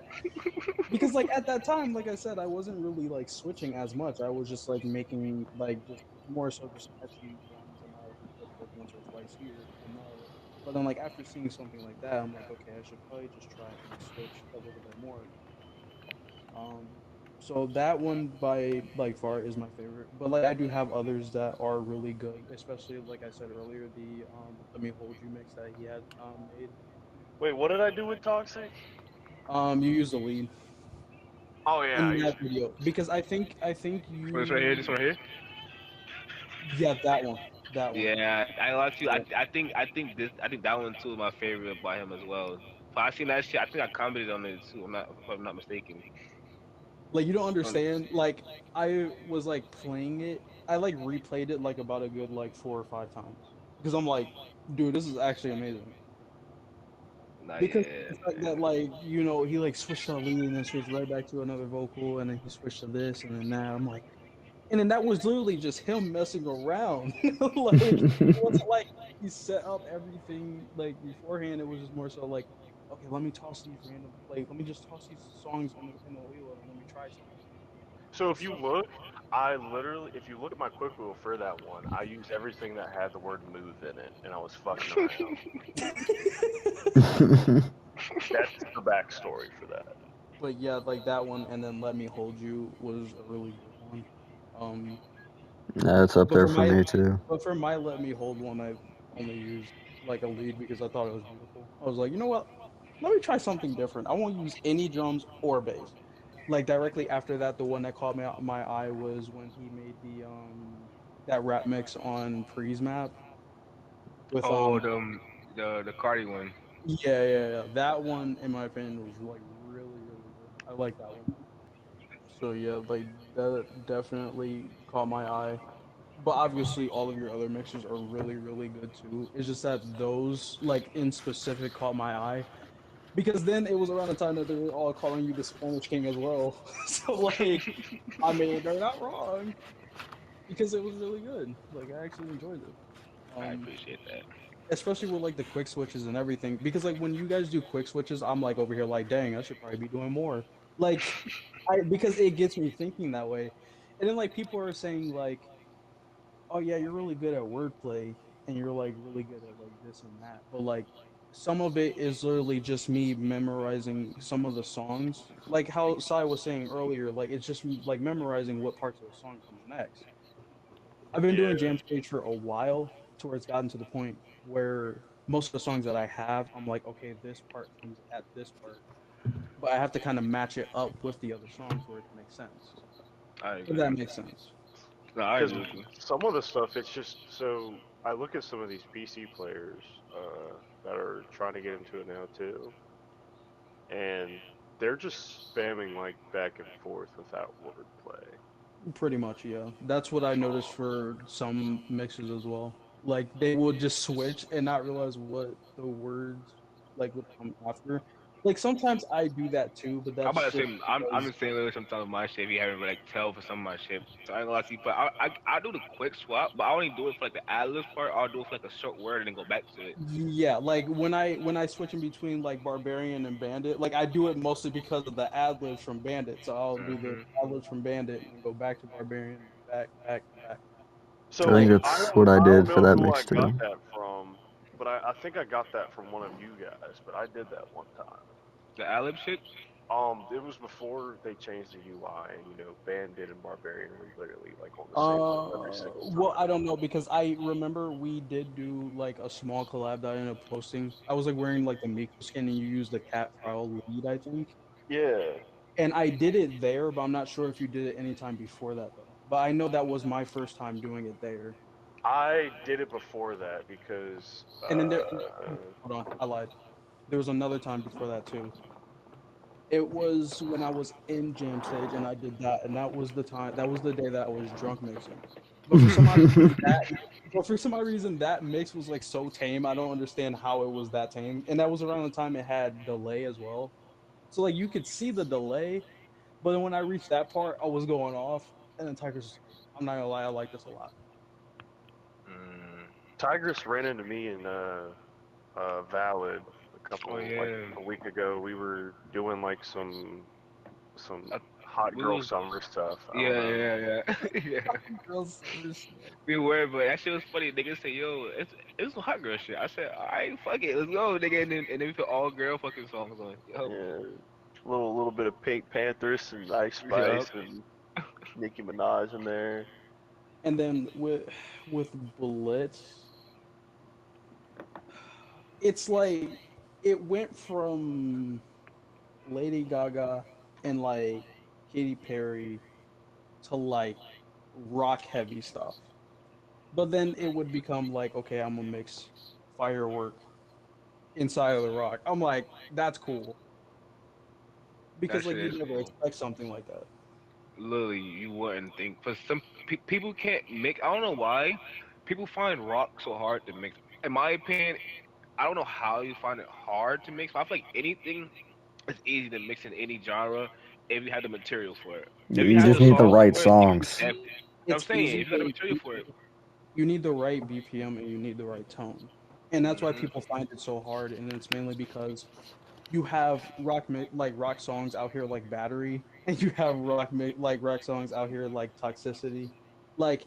Because like at that time, like I said, I wasn't really like switching as much. I was just like making like just more so just catchy ones, and I would put like once or twice here and there. But then like after seeing something like that, I'm like, okay, I should probably just try and switch a little bit more. Um, so that one by like far is my favorite. But like I do have others that are really good, especially like I said earlier, the Let Me Hold You mix that he had made. Wait, what did I do with Toxic? You use the lead Oh yeah, I in used that video because I think This right here, you this right here. yeah that one that one. Yeah, I like you. Yeah. I think that one too is my favorite by him as well. But I seen that shit. I think I commented on it too. If I'm not mistaken. Like you don't understand. Like I was like playing it. I like replayed it like about a good like 4 or 5 times because I'm like, dude, this is actually amazing. Nah, Because yeah, the fact that man. like he like switched to a lead and then switched right back to another vocal and then he switched to this and then that. I'm like, and then that was literally just him messing around. Like it wasn't like he set up everything like beforehand. It was just more so like, okay, let me toss these random like let me just toss these songs in the wheel and let me try something. So if you look, I literally, if you look at my quick wheel for that one, I used everything that had the word move in it, and I was fucking around. That's the backstory for that. But yeah, like that one, and then "Let Me Hold You" was a really good one. Um, Yeah, it's up but there for for my me too. "Let Me Hold" one, I only used like a lead because I thought it was beautiful. I was like, you know what? Let me try something different. I won't use any drums or bass. Like directly after that, the one that caught my eye was when he made the that rap mix on Pre's map with Oh, the Cardi one. yeah. That one, in my opinion, was like really good. I like that one. So yeah, like that definitely caught my eye. But obviously, all of your other mixes are really good too. It's just that those, like in specific, caught my eye because then it was around the time that they were all calling you the Spanish King as well. So like, I mean, they're not wrong because it was really good. Like I actually enjoyed it. I Um, appreciate that. Especially with like the quick switches and everything because like when you guys do quick switches I'm like over here like dang I should probably be doing more like I because it gets me thinking that way and then like people are saying like oh yeah you're really good at wordplay and you're like really good at like this and that but like some of it is literally just me memorizing some of the songs like how Sai was saying earlier like it's just like memorizing what parts of the song comes next. I've been Yeah. doing jam stage for a while to where it's gotten to the point where most of the songs that I have, I'm like, okay, this part comes at this part, but I have to kind of match it up with the other songs for it to make sense. I If agree. that makes sense. No, I Because agree with you. some of the stuff, it's just so. I look at some of these PC players that are trying to get into it now too, and they're just spamming like back and forth without wordplay. Pretty much, yeah. That's what I noticed for some mixes as well. Like they would just switch and not realize what the words like would come after. Like sometimes I do that too, but I'm that's about to say just I'm because the same way sometimes with my shit. Be having like tell for some of my shit. So I ain't gonna lie to you, but I do the quick swap, but I only do it for like the ad libs part. I'll do it for like a short word and then go back to it. yeah, like when I switch in between like Barbarian and Bandit, like I do it mostly because of the ad libs from Bandit. So I'll do the Hmm. ad libs from Bandit and then go back to Barbarian and then back. I think So I that's don't what I I don't did for know that who I mix got too. that from, but I think I got that from one of you guys. But I did that one time. The ad lib shit. It was before they changed the UI, and Bandit and Barbarian were literally like on the same level every single Well, I time. don't know because I remember we did do like a small collab that I ended up posting. I was like wearing like the Miko skin and you used the cat file lead, I think. Yeah, And I did it there, but I'm not sure if you did it anytime before that though. But I know that was my first time doing it there. I did it before that because And then there, hold on, I lied. There was another time before that too. It was when I was in Jam Stage and I did that, and that was the time. That was the day that I was drunk mixing. But for some odd reason, that mix was like so tame. I don't understand how it was that tame. And that was around the time it had delay as well. So like you could see the delay, but then when I reached that part, I was going off. And then Tiger's just like, I'm not gonna lie, I like this a lot. Mm. Tigress ran into me in Valid Oh like yeah. a week ago. We were doing like some I, hot we girl was- summer stuff. I don't Yeah, know. yeah. Girls, there's- We were, but that shit was funny. Niggas say, "Yo, it's some hot girl shit." I said, "All right, fuck it, let's go, nigga." And then we put all girl fucking songs on. Yo, Yeah, little bit of Pink Panthers and Ice Yup. Spice and Nicki Minaj in there. and then with Blitz, it's like it went from Lady Gaga and like Katy Perry to like rock heavy stuff. But then it would become like, okay, I'm gonna mix Firework inside of the rock. I'm like, that's cool. Because that like shit you'd is never cool. expect something like that. Literally, you wouldn't think. For some people can't mix. I don't know why. People find rock so hard to mix. In my opinion, I don't know how you find it hard to mix. But I feel like anything is easy to mix in any genre if you have the materials for it. If you You have just the need the songs right for it, you can songs. def- I'm It's saying easy. if you got the material for it. You need the right BPM and you need the right tone. And that's why Mhm. people find it so hard, and it's mainly because you have like rock songs out here like Battery, and you have like rock songs out here like Toxicity. Like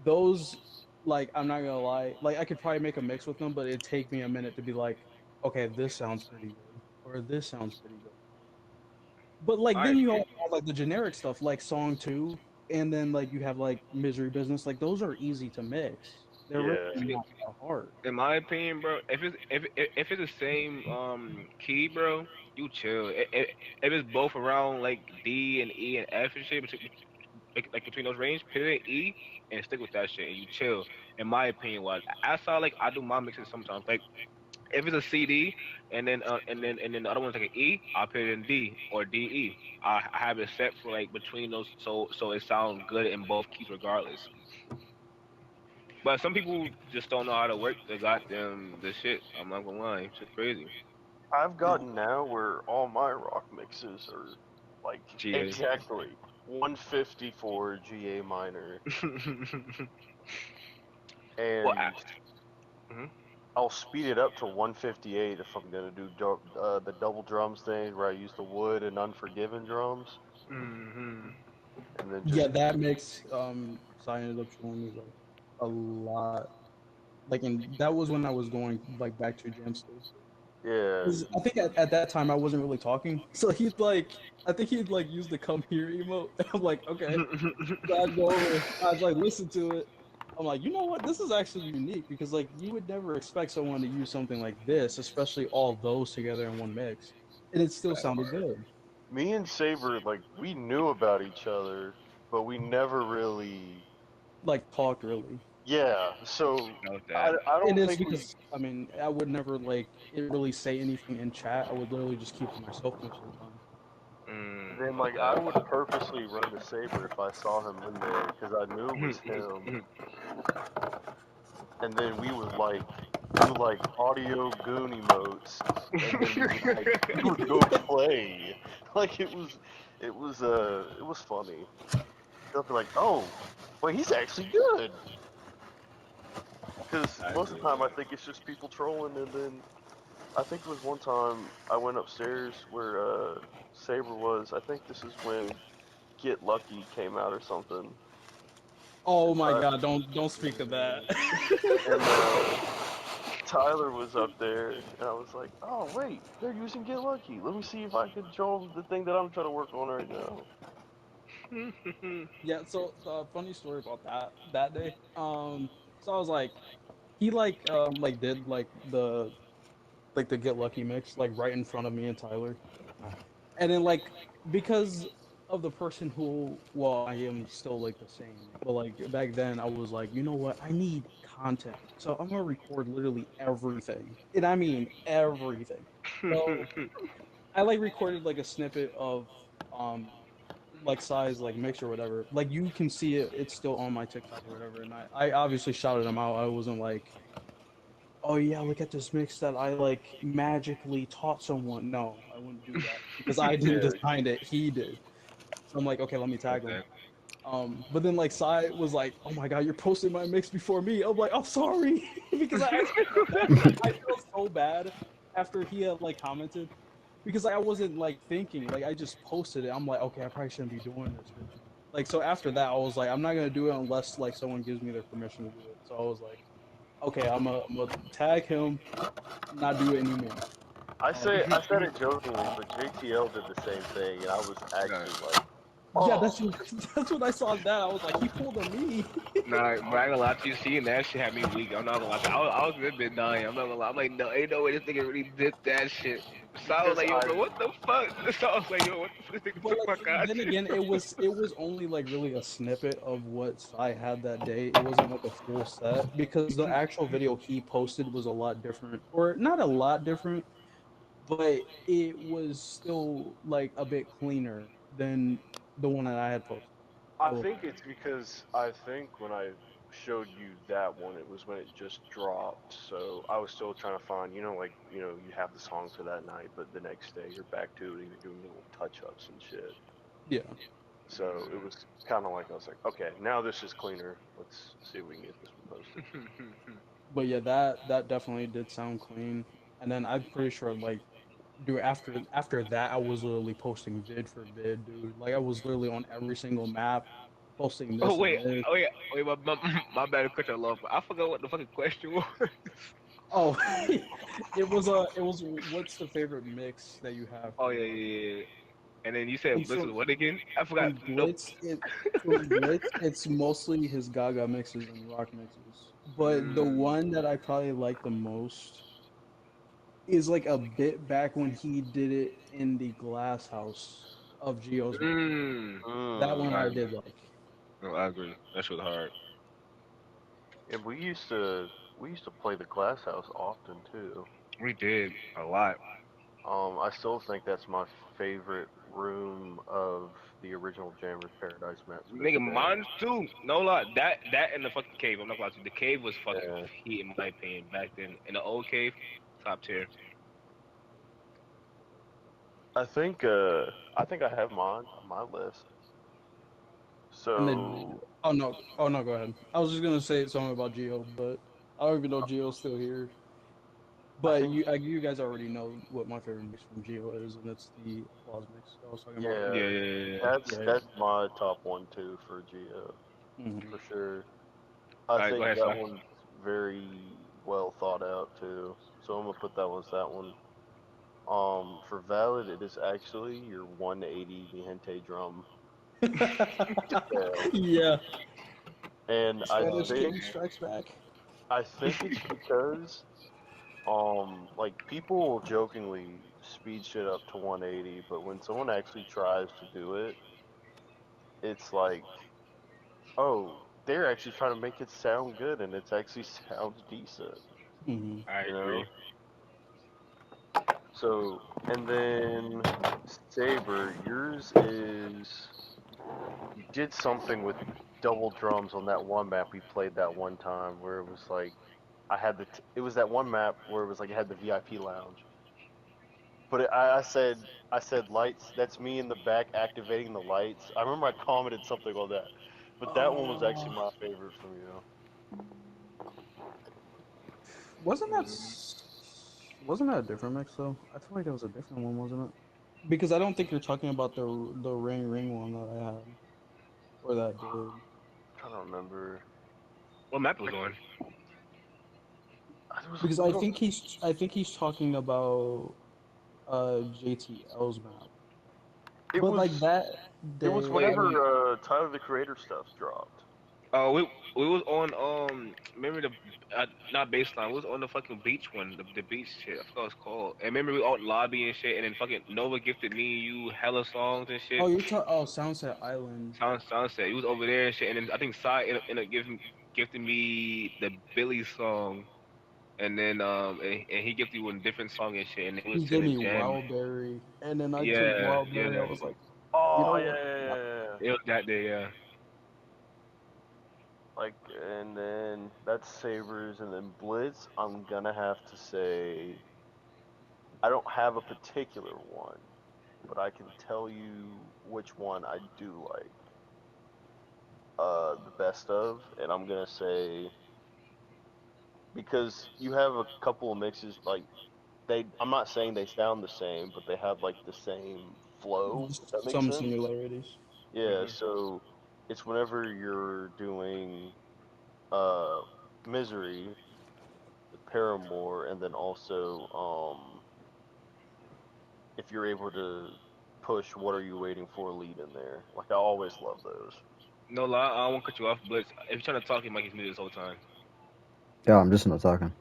those, like I'm not gonna lie, like I could probably make a mix with them, but it'd take me a minute to be like, okay, this sounds pretty good, or this sounds pretty good. But like I then you agree. also have like the generic stuff like Song 2, and then like you have like Misery Business. Like those are easy to mix. They're really Yeah. not that hard. In my opinion, bro, if it's the same key, bro, you chill. If it's both around like D and E and F and shit, like between those range, put it in E and stick with that shit and you chill. In my opinion, what I saw like I do my mixes sometimes. Like if it's a CD and then the other one's like an E, I'll put it in D or D E. I have it set for like between those so it sounds good in both keys regardless. But some people just don't know how to work the goddamn the shit. I'm not gonna lie, shit crazy. I've gotten now where all my rock mixes are like GA. exactly 154 GA minor, Well, and mhm. I'll speed it up to 158 if I'm gonna do the double drums thing where I use the wood and Unforgiven drums, Mhm. and then Yeah, just that makes Sai ended up showing me like a lot. Like, and that was when I was going like back to jam school. yeah. 'Cause I think at that time I wasn't really talking, so he'd like, I think he'd like use the "come here" emote. I'm like, okay. So I'd go over, I'd like listen to it. I'm like, you know what? This is actually unique because like you would never expect someone to use something like this, especially all those together in one mix, and it still sounded good. Me and Saber, like, we knew about each other, but we never really. Like talked really. Yeah, so Know I, that. I It don't is think we. because I mean I would never like it really say anything in chat. I would literally just keep to myself most of the time. Then, Fuck like, I would purposely run to Saber if I saw him in there, because I knew it was him. that. And then we would, like, do, like, audio goon emotes, and then we would go play. Like, it was funny. They'll be like, oh, well, he's actually good. Because I most of agree. the time I think it's just people trolling, and then I think it was one time I went upstairs where Saber was. I think this is when Get Lucky came out or something. Oh And, my god! Don't speak of that. and Tyler was up there, and I was like, oh wait, they're using Get Lucky. Let me see if I can show them the thing that I'm trying to work on right now. Yeah. So funny story about that day. So I was like, he like did like the Get Lucky mix like right in front of me and Tyler, and then like because of the person who, well, I am still like the same, but like back then I was like, you know what, I need content, so I'm gonna record literally everything, and I mean everything. So I like recorded like a snippet of um like size like mix or whatever. Like you can see it, it's still on my TikTok or whatever, and I obviously shouted him out. I wasn't like, oh yeah, look at this mix that I like magically taught someone. No, I wouldn't do that because I didn't Yeah, design it. He did. So I'm like, okay, let me tag him. Okay. But then like Sai was like, oh my god, you're posting my mix before me. I'm like, I'm sorry because I felt so bad after he had like commented. because I wasn't like thinking. Like I just posted it. I'm like, okay, I probably shouldn't be doing this. Like so after that, I was like, I'm not gonna do it unless like someone gives me their permission to do it. So I was like, okay, I'm gonna tag him, not do it anymore. I said it jokingly, but JTL did the same thing, and I was Nah, actually like, Yeah, oh, that's what I saw. That I was like, he pulled a me. nah, but I ain't gonna lie to you. Seeing that shit had me weak. I'm not gonna lie to you. I was a bit dying. I'm not gonna lie. I'm like, no, ain't no way this nigga really did that shit. So I was because like, yo, I bro, what the fuck? So I was like, yo, what the fuck? This nigga But took my like then content. again, it was only like really a snippet of what Sai had that day. It wasn't like a full set because the actual video he posted was a lot different, or not a lot different, but it was still like a bit cleaner than the one that I had posted. I I will. think it's because I think when I showed you that one, it was when it just dropped. So I was still trying to find, like, you have the song for that night, but the next day you're back to it and you're doing little touch ups and shit. Yeah, So it was kind of like I was like, okay, now this is cleaner. Let's see if we can get this one posted. but yeah, that definitely did sound clean. And then I'm pretty sure like dude, after that, I was literally posting vid for vid, dude. Like I was literally on every single map, posting Oh this and wait, this. oh yeah, wait, my bad to cut you off. I forgot what the fucking question was. Oh, it was what's the favorite mix that you have Oh for yeah, rock? yeah, yeah. And then you said And Blitz was what again? I forgot. Nope. From Blitz, it's mostly his Gaga mixes and rock mixes. But the Mm, one that I probably like the most is like a bit back when he did it in the glass house of Geo's mix. mm. That one Mm. I I, did like. no, I agree. That shit was hard. Yeah, we used to play the Glass House often too. We did a lot. I still think that's my favorite room of the original Jammers Paradise map to this Nigga, day. mine too. No lie. That and the fucking cave. I'm not gonna lie to you. The cave was fucking Yeah. heat in my opinion back then. In the old cave, top tier. I think I have mine on my list. And then, So oh no, go ahead. I was just gonna say something about Geo, but I don't even know Geo's still here. I But think you guys already know what my favorite mix from Geo is, and it's the applause mix I was talking about yeah, earlier. Yeah, yeah, yeah, yeah. that's Yeah. that's my top one too for Geo Hmm. for sure. I All right, go think ahead, that Si. one's very well thought out too. So I'm gonna put that one as that one. For valid, it is actually your 180 Vihente drum. Yeah. Yeah. And Spanish King Strikes Back. I think it's because like people will jokingly speed shit up to 180, but when someone actually tries to do it, it's like, oh, they're actually trying to make it sound good, and it's actually sounds decent, Hmm. I you agree. know. So, and then Saber, yours is you did something with double drums on that one map we played that one time where it was like it was that one map where it was like it had the VIP lounge. But I said lights. That's me in the back activating the lights. I remember I commented something on that, but that one was actually Oh, my favorite from you. wasn't that Mhm. s- wasn't that a different mix though? I feel like that was a different one, wasn't it? Because I don't think you're talking about the ring one that I had or that did. Trying to remember. What map was on? It was a Because little. I think he's talking about JTL's map. It But like was. that It was day, I Wait, mean, whenever Tyler the Creator stuff dropped. we was on remember the not baseline. We was on the fucking beach one, the beach shit. I forgot what it's called. And remember we all lobby and shit, and then fucking Nova gifted me and you hella songs and shit. oh, you're talking Soundset Island. Sunset. He was over there and shit, and then I think Sai ended up gifting me the Billy song, and then and he gifted you one different song and shit, and it was He gave sitting me jamming. Wildberry, and then I took Yeah, Wildberry. I yeah. was like, you Oh know yeah, what? yeah, yeah, yeah. It was that day, yeah. Like, and then that's Sabers, and then Blitz. I'm gonna have to say I don't have a particular one, but I can tell you which one I do like. The best of, and I'm gonna say because you have a couple of mixes like I'm not saying they sound the same, but they have like the same flow. If that makes Some sense. similarities. Yeah. Mhm. So it's whenever you're doing uh Misery, the Paramore, and then also if you're able to push What Are You Waiting For lead in there. Like I always love those. No lie, I don't want to cut you off, Blitz. If you're trying to talk, you might get muted this whole time. Yeah, I'm just not talking.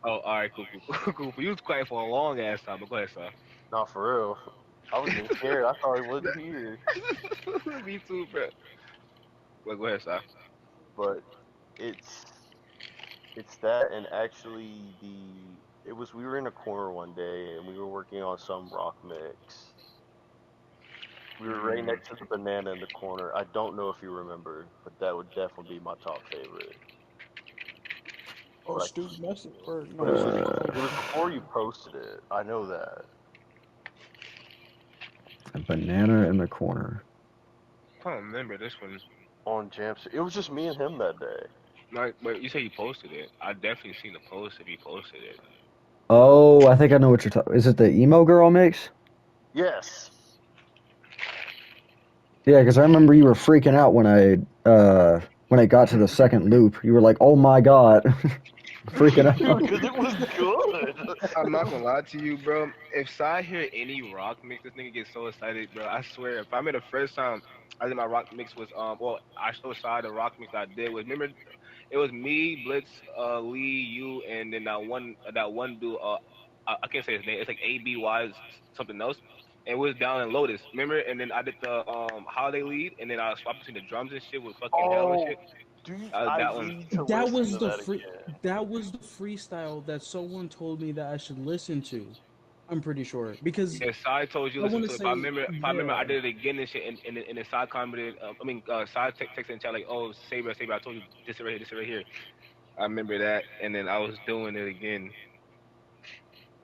Oh, all right, cool, cool, cool. You was quiet for a long ass time, but go ahead, sir. Not for real. I was getting scared. I thought he wasn't here. Me too, bro. Well, go ahead, sir. But it's it's that, and actually it was we were in a corner one day and we were working on some rock mix. We were right Mm. next to the banana in the corner. I don't know if you remembered, but that would definitely be my top favorite. Oh, But I, Stu message or but no? it was Stu. it was before you posted it. I know that. A banana in the corner. I don't remember this one. On Jamps. It was just me and him that day. Like, but you say you posted it. I definitely seen the post if you posted it. Oh, I think I know what you're talking. Is it the emo girl mix? Yes. Yeah, because I remember you were freaking out when I got to the second loop. You were like, "Oh my god," freaking Dude, out. because it was good. I'm not gonna lie to you, bro. If Sai hear any rock mix, this nigga gets so excited, bro. I swear, if I made the first time I did my rock mix was well, I showed Sai the rock mix I did was remember it was me, Blitz, Lee, you, and then that one dude. I can't say his name. It's like ABY something else. And we was down in Lotus, remember? And then I did the holiday lead, and then I swapped between the drums and shit with fucking hell and Oh, shit. dude, I That one. need to That listen was to the that free. again. That was the freestyle that someone told me that I should listen to. I'm pretty sure because Yeah, Sai told you I listen want to to it. If I say remember, I yeah. did it again and shit, and then Sai commented. Sai texted in chat like, "Oh, Saber, I told you this right here, this right here." I remember that, and then I was doing it again,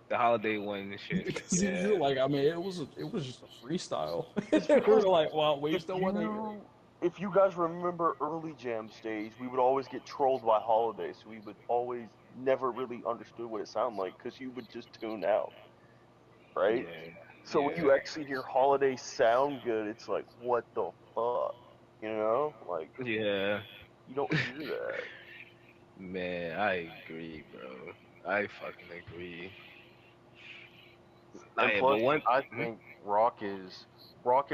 the holiday one and shit. Because Yeah, you're like, I mean, it was just a freestyle. It's We because were like, well, we if still want to hear it. you guys remember early jam stage, we would always get trolled by Holiday, so we would always never really understood what it sounded like because you would just tune out, right? yeah, So when yeah, you actually hear Holiday sound good, it's like, what the fuck? You know? Like, yeah. you don't hear that. Man, I agree, bro. I fucking agree. And I plus, but one. I Mhm. think rock is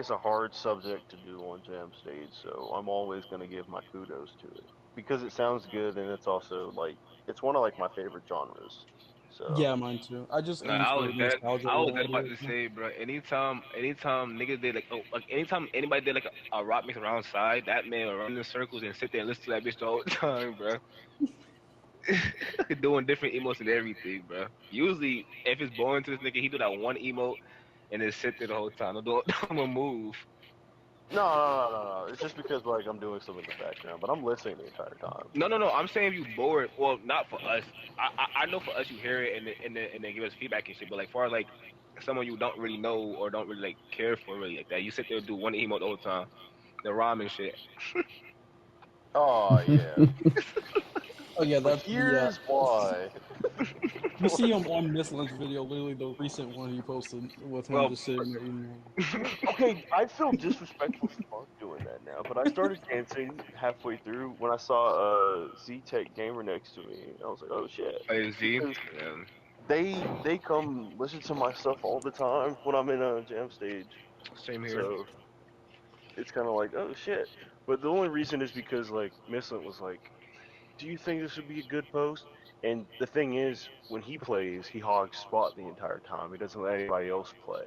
a hard subject to do on jam stage, so I'm always gonna give my kudos to it because it sounds good and it's also like it's one of like my favorite genres. So, Yeah, mine too. I just Nah, aim for like nostalgia I with was all that of about it. to say, bro. Anytime niggas did anytime anybody did like a rock mix around side, that man would run in circles and sit there and listen to that bitch the whole time, bro. Doing different emotes and everything, bro. Usually, if it's boring to this nigga, he do that one emote and then sit there the whole time. Don't move. no. It's just because like I'm doing something in the background, but I'm listening the entire time. No. I'm saying if you bored. Well, not for us. I know for us you hear it and then give us feedback and shit. But like for like someone you don't really know or don't really like care for really like that, you sit there and do one emote the whole time. The rhyme and shit. Oh yeah, Oh yeah, but that's yeah. here's why. You see him on Miss Lynch video, literally the recent one he posted with him Well, just sitting there eating. Okay, I feel disrespectful as fuck doing that now, but I started dancing halfway through when I saw Z Tech Gamer next to me. I was like, oh shit, Z. because Yeah. they come listen to my stuff all the time when I'm in a jam stage. Same here. So it's kind of like, oh shit. But the only reason is because like Misslant was like, do you think this would be a good post? And the thing is, when he plays, he hogs spot the entire time. He doesn't let anybody else play,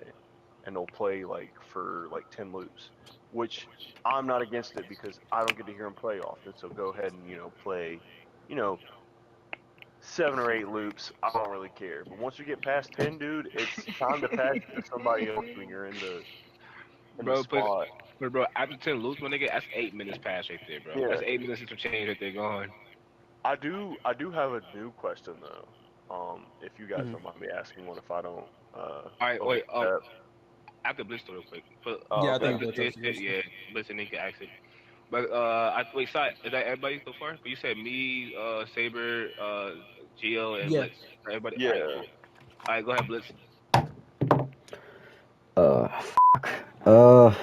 and he'll play like for like 10 loops, which I'm not against it because I don't get to hear him play often. So go ahead and play, you know, 7 or 8 loops. I don't really care. But once you get past 10, dude, it's time to pass it to somebody else when you're in the Bro, spot. bro, after 10 loops, my nigga, that's 8 minutes past right there, bro. Yeah, That's 8 minutes to change right there gone. I do have a new question though. If you guys Mhm. don't mind me asking one, if I don't Alright, wait, overstep. after Blitz real quick. But Oh, Yeah, I okay. think Blitz has to go. yeah, Blitz and Ninja ask it. But wait, Sai, is that everybody so far? 'Cause you said me, Saber, Geo, and Yeah, Blitz. Everybody. Alright, Yeah. cool. Alright, go ahead, Blitz. Fuck. Uh,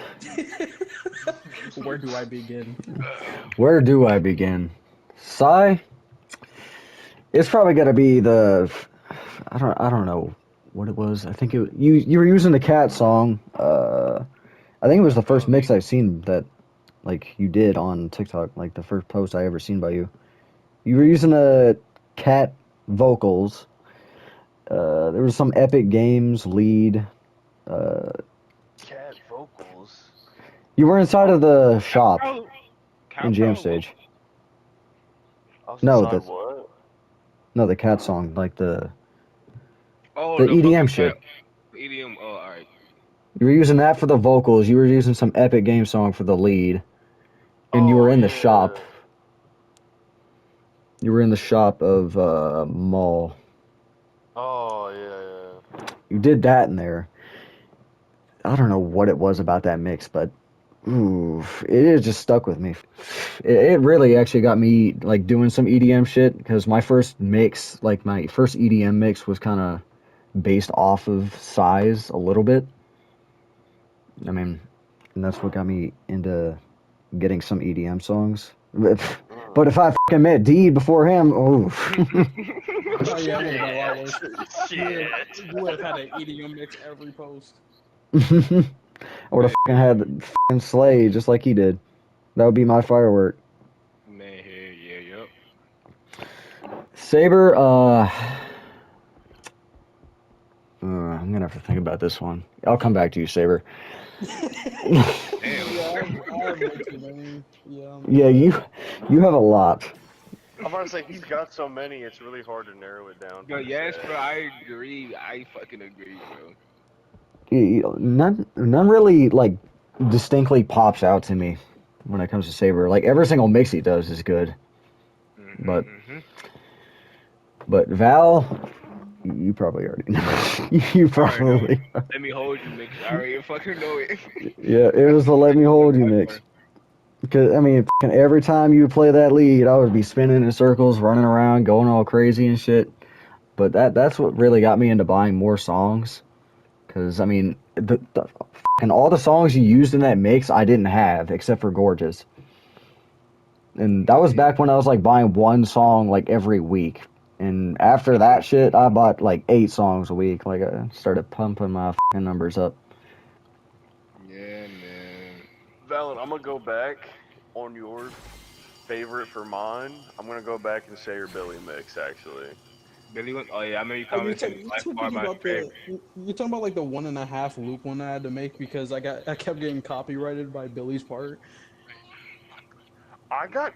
Where do I begin? where do I begin? Sigh? It's probably gotta be the. I don't know what it was. I think you were using the cat song. I think it was the first mix I've seen that like you did on TikTok, like the first post I ever seen by you. You were using a cat vocals. There was some Epic Games lead. Cat vocals. You were inside of the shop Cow in Jam Pro? Stage. I was No, inside the what? no the cat song, like Oh, the the EDM fucking shit. cat. EDM. Oh, all right. You were using that for the vocals. You were using some Epic Game song for the lead, and you Oh were in the yeah. shop. You were in the shop of Mall. Oh yeah. You did that in there. I don't know what it was about that mix, but ooh, it just stuck with me. It really actually got me like doing some EDM shit because my first mix, like my first EDM mix, was kind of based off of Size a little bit. I mean, and that's what got me into getting some EDM songs. But if I fucking met D before him, oh. Oh yeah, that would have been a lot worse. Shit. You would have had an EDM mix every post. I would have fucking had fucking Slay just like he did. That would be my firework. Man, yeah, yep. Saber, I'm gonna have to think about this one. I'll come back to you, Saber. Damn. Yeah, I have way too many. Yeah. Yeah, you have a lot. I'm about to say he's got so many, it's really hard to narrow it down. Yo, to yes, say. bro. I agree. I fucking agree, bro. None really like distinctly pops out to me when it comes to Saber. Like every single mix he does is good, but Val, you probably already know. You probably. Let me hold you, mix. I already fucking know it. Yeah, it was the Let Me Hold You mix. Because, I mean, fucking every time you play that lead, I would be spinning in circles, running around, going all crazy and shit. But that's what really got me into buying more songs. Because, I mean, and all the songs you used in that mix, I didn't have, except for Gorgeous. And that was back when I was, like, buying one song, like, every week. And after that shit, I bought, like, 8 songs a week. Like, I started pumping my fucking numbers up. Yeah, man. Valen, I'm gonna go back on your favorite for mine. I'm gonna go back and say your Billy mix actually. Billy went. Oh yeah, I remember you Oh, commented. By far my favorite. you're talking about like the 1.5 loop one I had to make because I kept getting copyrighted by Billy's part. I got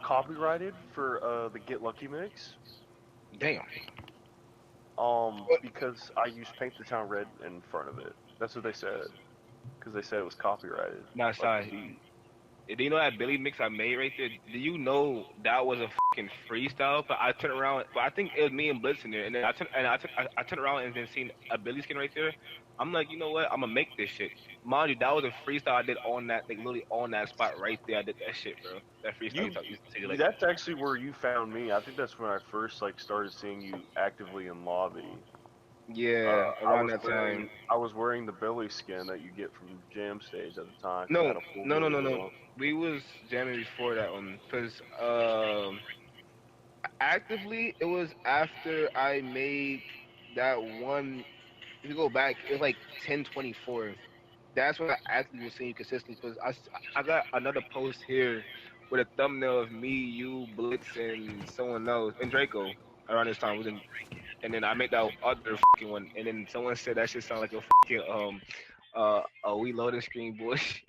copyrighted for the Get Lucky mix. Damn. Because I used Paint the Town Red in front of it. That's what they said. Because they said it was copyrighted. Nah, sorry. Do you know that Billy mix I made right there? Do you know that was a fucking freestyle? But I turned around, but I think it was me and Blitz in there, and then I turned around and then seen a Billy skin right there. I'm like, you know what? I'm gonna make this shit. Mind you, that was a freestyle I did on that, like literally on that spot right there. I did that shit, bro. That freestyle. Like That's actually where you found me. I think that's when I first started seeing you actively in lobby. yeah, around that time. I was wearing the Billy skin that you get from Jam Stage at the time. No. We was jamming before that one, cause actively it was after I made that one. If you go back, it was like 1024. That's when I actually was seeing you consistently, cause I got another post here with a thumbnail of me, you, Blitz, and someone else, and Draco around this time. And then I made that other fucking one, and then someone said that shit sound like a fucking a Wii loading screen bullshit.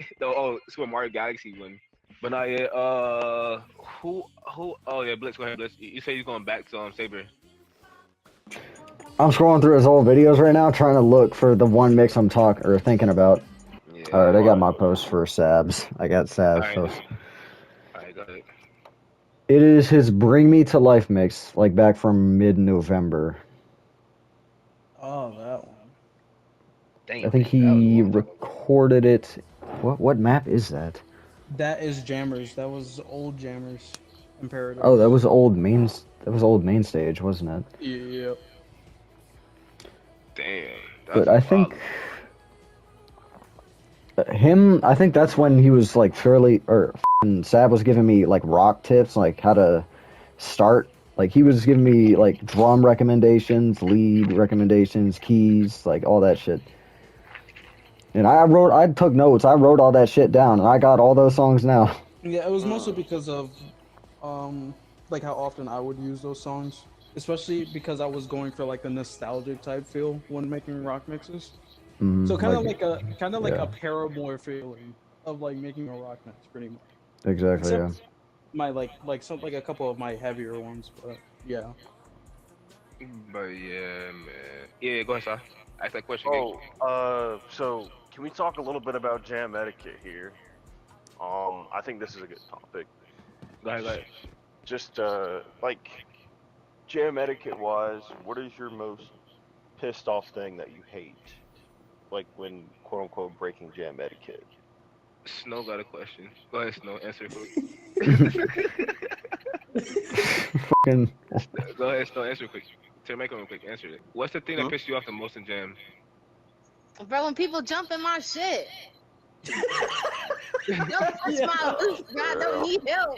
Super Mario Galaxy one. But not yet. Who? Oh yeah, Blitz. Go ahead, Blitz. You say you're going back to Saber. I'm scrolling through his old videos right now, trying to look for the one mix I'm thinking about. Yeah. All right, I got my post for Sabs. I got Sabs post. Alright, got it. It is his "Bring Me to Life" mix, like back from mid-November. Oh, that one. Damn. I think he recorded it. What map is that? That is Jammers. That was old Jammers. Imperative. Oh, that was old main. That was old main stage, wasn't it? Yep. Damn. But I think I think that's when he was like fairly, or Sab was giving me like rock tips, like how to start. Like he was giving me like drum recommendations, lead recommendations, keys, like all that shit. And I took notes. I wrote all that shit down, and I got all those songs now. Yeah, it was mostly because of like how often I would use those songs, especially because I was going for like the nostalgic type feel when making rock mixes. So kind of like a yeah. Paramore feeling of like making a rock mix, pretty much. Exactly. Except Yeah. my like a couple of my heavier ones, but yeah. But yeah, man. Yeah, go ahead, sir. Ask that question again. So can we talk a little bit about jam etiquette here? I think this is a good topic. Go ahead, go ahead. Just like jam etiquette wise, what is your most pissed off thing that you hate? Like when quote unquote breaking jam etiquette. Snow got a question. Go ahead, Snow. Answer it quick. Fucking. Go ahead, Snow. Answer it quick. Tell me real quick. Answer it. What's the thing that Huh? pissed you off the most in jam? Bro, when people jump in my shit. Don't touch Yeah. my loose, bro. I don't need help.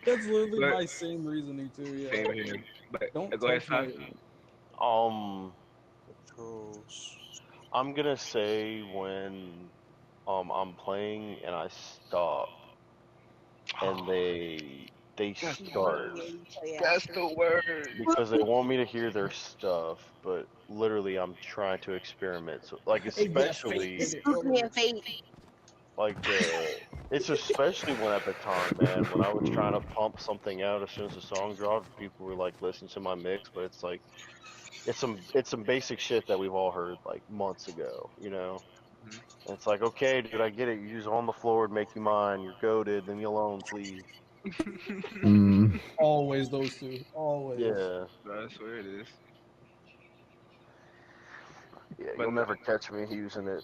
That's literally But- my same reasoning too. Yeah. Same here. But Don't go ahead, touch my. Sai. I'm gonna say when I'm playing and I stop and they start That's the word. because they want me to hear their stuff, but literally I'm trying to experiment. So like especially Scrutiny and fate. like it's especially when at the time, man, when I was trying to pump something out as soon as the song dropped, people were like listening to my mix, but it's like it's some basic shit that we've all heard like months ago, you know. Mhm. And it's like, okay, dude, I get it. You just on the floor and make you mine. You're goaded. Leave me alone, please. Always those two. Always. Yeah, That's where it is. yeah. But You'll no- never catch me using it.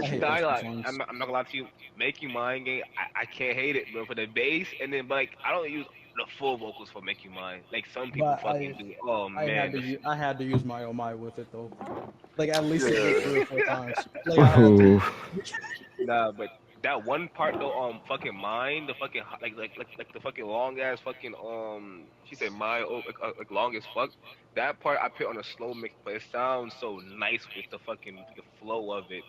I hate Nah, those two like, songs. I'm not gonna lie to you. Make you mine game. I can't hate it, bro. For the bass, and then but, like I don't use the full vocals for make you mine. Like some people But fucking do. Oh man, I had to use my oh my with it though. Like at least Yeah. like 3 or 4 times. Like I had to. Ooh. nah. But that one part though, fucking mine, the fucking like the fucking long ass fucking she said my like long as fuck. That part I put on a slow mix, but it sounds so nice with the fucking the flow of it.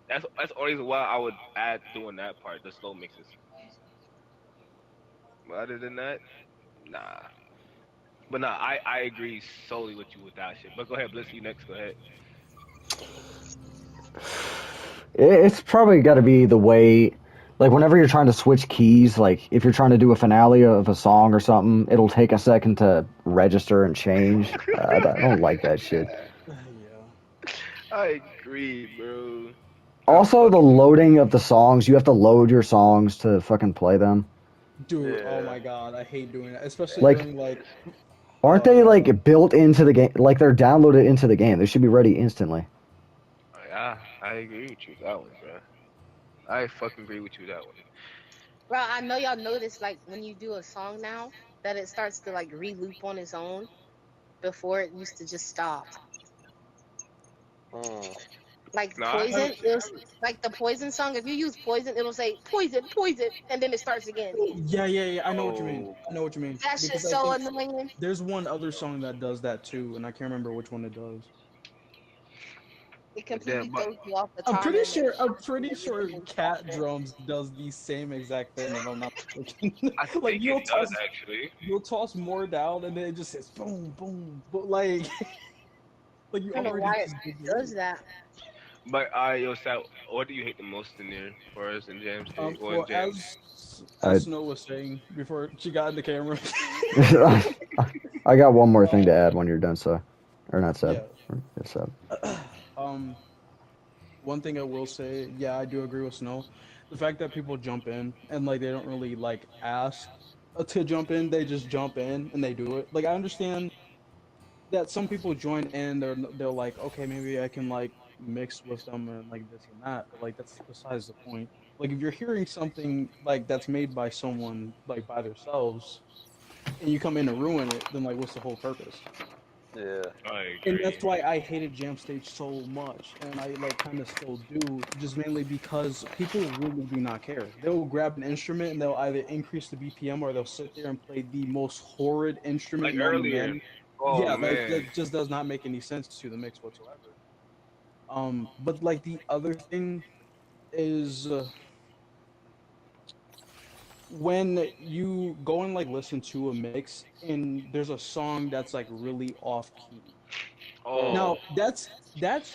That's the only reason why I would add doing that part, the slow mixes. But other than that, nah. But nah, I agree solely with you with that shit. But go ahead, Bliss, you next. Go ahead. It's probably got to be the way, like whenever you're trying to switch keys, like if you're trying to do a finale of a song or something, it'll take a second to register and change. I don't like that shit. Yeah. I agree, bro. Also, the loading of the songs, you have to load your songs to fucking play them. Dude, oh Yeah. my god, I hate doing that. Especially Like- during like Aren't they like built into the game? Like they're downloaded into the game. They should be ready instantly. Yeah, I agree with you with that one, bro. I fucking agree with you with that one. Bro, I know y'all noticed like when you do a song now that it starts to like re-loop on its own before it used to just stop. Like No, I- Poison, it was like the Poison song. If you use Poison, it'll say Poison, Poison, and then it starts again. yeah, I know what you mean. Oh. I know what you mean. That shit's Because I so think annoying. there's one other song that does that too, and I can't remember which one it does. It completely but- throws you off the I'm timing. pretty sure Cat Drums does the same exact thing, if I'm not mistaken. I think like it you'll does toss actually. you'll toss more down and then it just says boom, boom. But like like you I don't know already why just did it does that. But yo, Sal, what do you hate the most in there for us in Jam State or well, Jam? as Snow was saying before she got in the camera. I got one more thing to add when you're done, so. Or not, Seb. Yeah. Yeah, Seb. One thing I will say, yeah, I do agree with Snow. The fact that people jump in and like they don't really like ask to jump in, they just jump in and they do it. Like I understand that some people join in, they're like, okay, maybe I can like mix with them and like this and that, but like that's besides the point. Like if you're hearing something like that's made by someone like by themselves, and you come in to ruin it, then like what's the whole purpose? Yeah. I And agree. that's why I hated Jam Stage so much, and I like kind of still do, just mainly because people really do not care. They'll grab an instrument and they'll either increase the BPM or they'll sit there and play the most horrid instrument Like known to earlier. man. Oh Yeah, man. that just does not make any sense to the mix whatsoever. But like the other thing is when you go and like listen to a mix and there's a song that's like really off key. Oh Now that's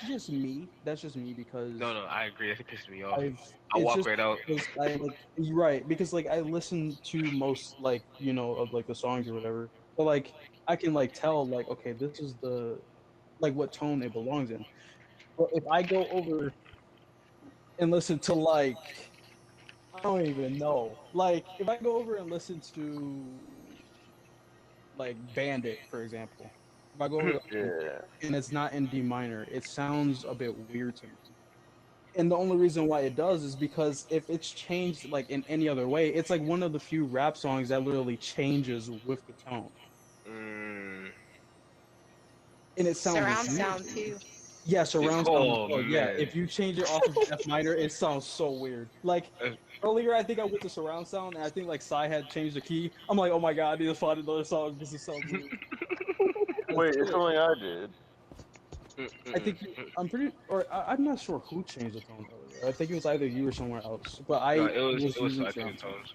just me. That's just me no, because no, I agree. That pisses me off. I've I it's walk just right out. because I like you're right because like I listen to most like of like the songs or whatever. But like I can like tell like okay this is the like what tone it belongs in. But if I go over and listen to like I don't even know. Like if I go over and listen to like Bandit, for example, if I go over Yeah. and it's not in D minor, it sounds a bit weird to me. And the only reason why it does is because if it's changed like in any other way, it's like one of the few rap songs that literally changes with the tone, mm, and it sounds Surround weird sound to me. too. Yeah, surround sound as oh well. Yeah, man. if you change it off of F minor, it sounds so weird. Like Uh, earlier, I think I went to surround sound, and I think like Psy had changed the key. I'm like, oh my god, I need to find another song because it sounds weird. That's Wait, it's it. something I did. I think I'm pretty, or I'm not sure who changed the tone earlier. I think it was either you or somewhere else, but No, I it was was using I think surround the sound. tones.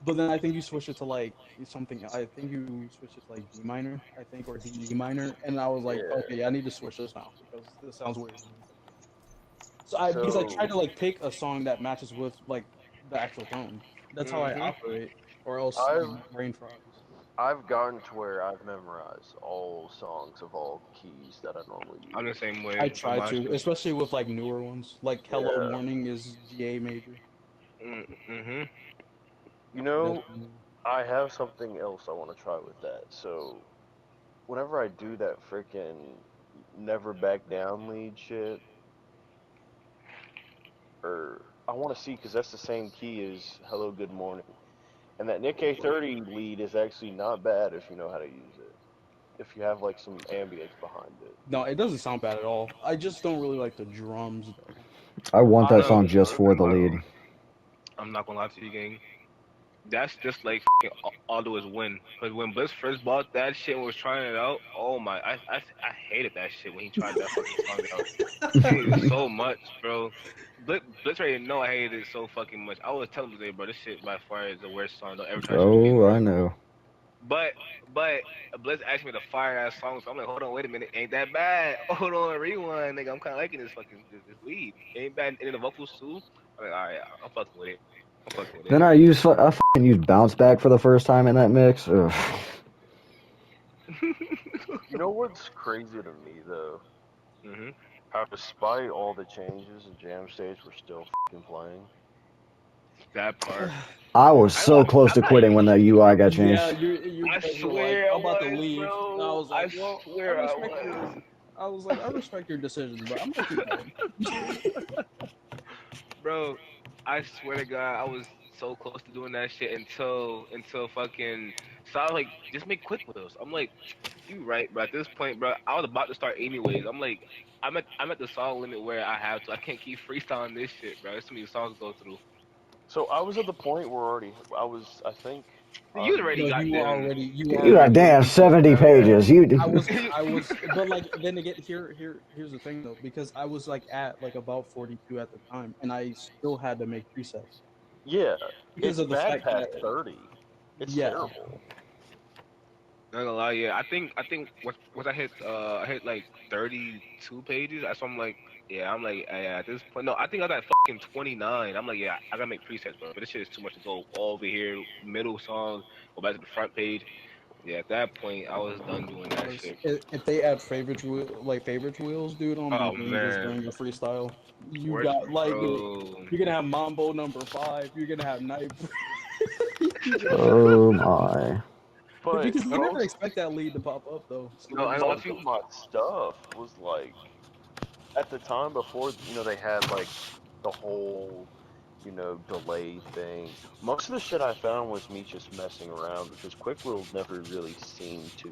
But then I think you switched it to like something. I think you switched it to like D minor, I think, or D minor, and I was like, Yeah. okay, I need to switch this now because this sounds weird. So I because I tried So to like pick a song that matches with like the actual tone. That's how I Mhm. operate, or else my I've brain frogs. I've gotten to where I've memorized all songs of all keys that I normally I'm the use. same I way with try mine to, too. especially with like newer ones. Like Hello Yeah. Morning is G A major. Mm-hmm. You That's know, I have something else I want to try with that. So whenever I do that freaking never back down lead shit, or I want to see because that's the same key as Hello Good Morning, and that Nick A30 lead is actually not bad if you know how to use it. If you have like some ambience behind it. no, it doesn't sound bad at all. I just don't really like the drums though. I want that I song just for the personally, lead. I'm not gonna lie to you, gang. That's just like all do is win. Cause when Blitz first bought that shit and was trying it out, oh my, I hated that shit when he tried that fucking song out. I hated it so much, bro. Blitz already know I hated it so fucking much. I was telling him, bro, this shit by far is the worst song. Don't ever try shit with me, Oh, bro. I know. But but Blitz asked me to fire ass song, so I'm like, hold on, wait a minute, ain't that bad? Hold on, rewind, nigga. I'm kind of liking this fucking this lead. Ain't bad, and then the vocals too. I'm like, all right, I'm fucking with it. I'm fucking with it. Then I fucking used bounce back for the first time in that mix. Ugh. you know what's crazy to me though? Mhm. How despite all the changes, the jam stage were still fucking playing. That part. I was I so like. close I'm to not quitting when the UI got Yeah, changed. you I guys were like swear I about to was, leave. And I bro. was I like, well, I swear I respect your. was. I was like, I respect your decision, but I'm gonna keep going. Bro, I swear to God, I was so close to doing that shit until fucking so I was like, just make quick wheels. I'm like, you right, bro. At this point, bro, I was about to start anyways. I'm like, I'm at the song limit where I have to. I can't keep freestyling this shit, bro. There's too many songs to go through. So I was at the point where I think You already No, got them. you were You already got damn deep into 70 that. pages. You I was, but like then again, here's the thing though, because I was like at like about 42 at the time, and I still had to make presets yeah, because it's of the bad fact past that 30. It's yeah, terrible. Not gonna lie, yeah. I think once I hit like 32 pages. That's why I'm like, yeah, I'm like, yeah, at this point, no, I think I got fucking 29. I'm like, yeah, I gotta make presets, bro. But this shit is too much to go all over here, middle song, go back to the front page. Yeah, at that point, I was done doing that because shit. if they add favorite wheels, dude, on my Oh game just man, during the freestyle, you worst, got like bro. you're gonna have Mambo #5, you're gonna have Night. Oh my. But Because you never most expect that lead to pop up though. So No, then I it's know like, if most you. of my stuff was like at the time before they had like the whole delay thing. Most of the shit I found was me just messing around because Quick Will never really seemed to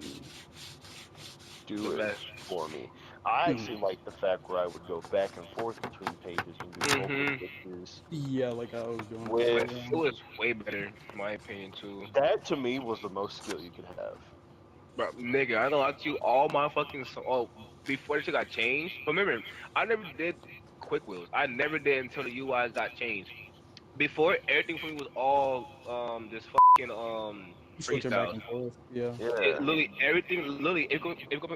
do The it best. for me. I actually like the fact where I would go back and forth between pages and do vocal Mhm. switches. Yeah, like I was doing With before. It was way better, in my opinion, too. that to me was the most skill you could have. But nigga, I know lie to you, all my fucking before this shit got changed. Remember, I never did quick wheels. I never did until the UIs got changed. Before, everything for me was all this fucking Switching back freestyles. and forth. Yeah. It Yeah. literally everything literally if you go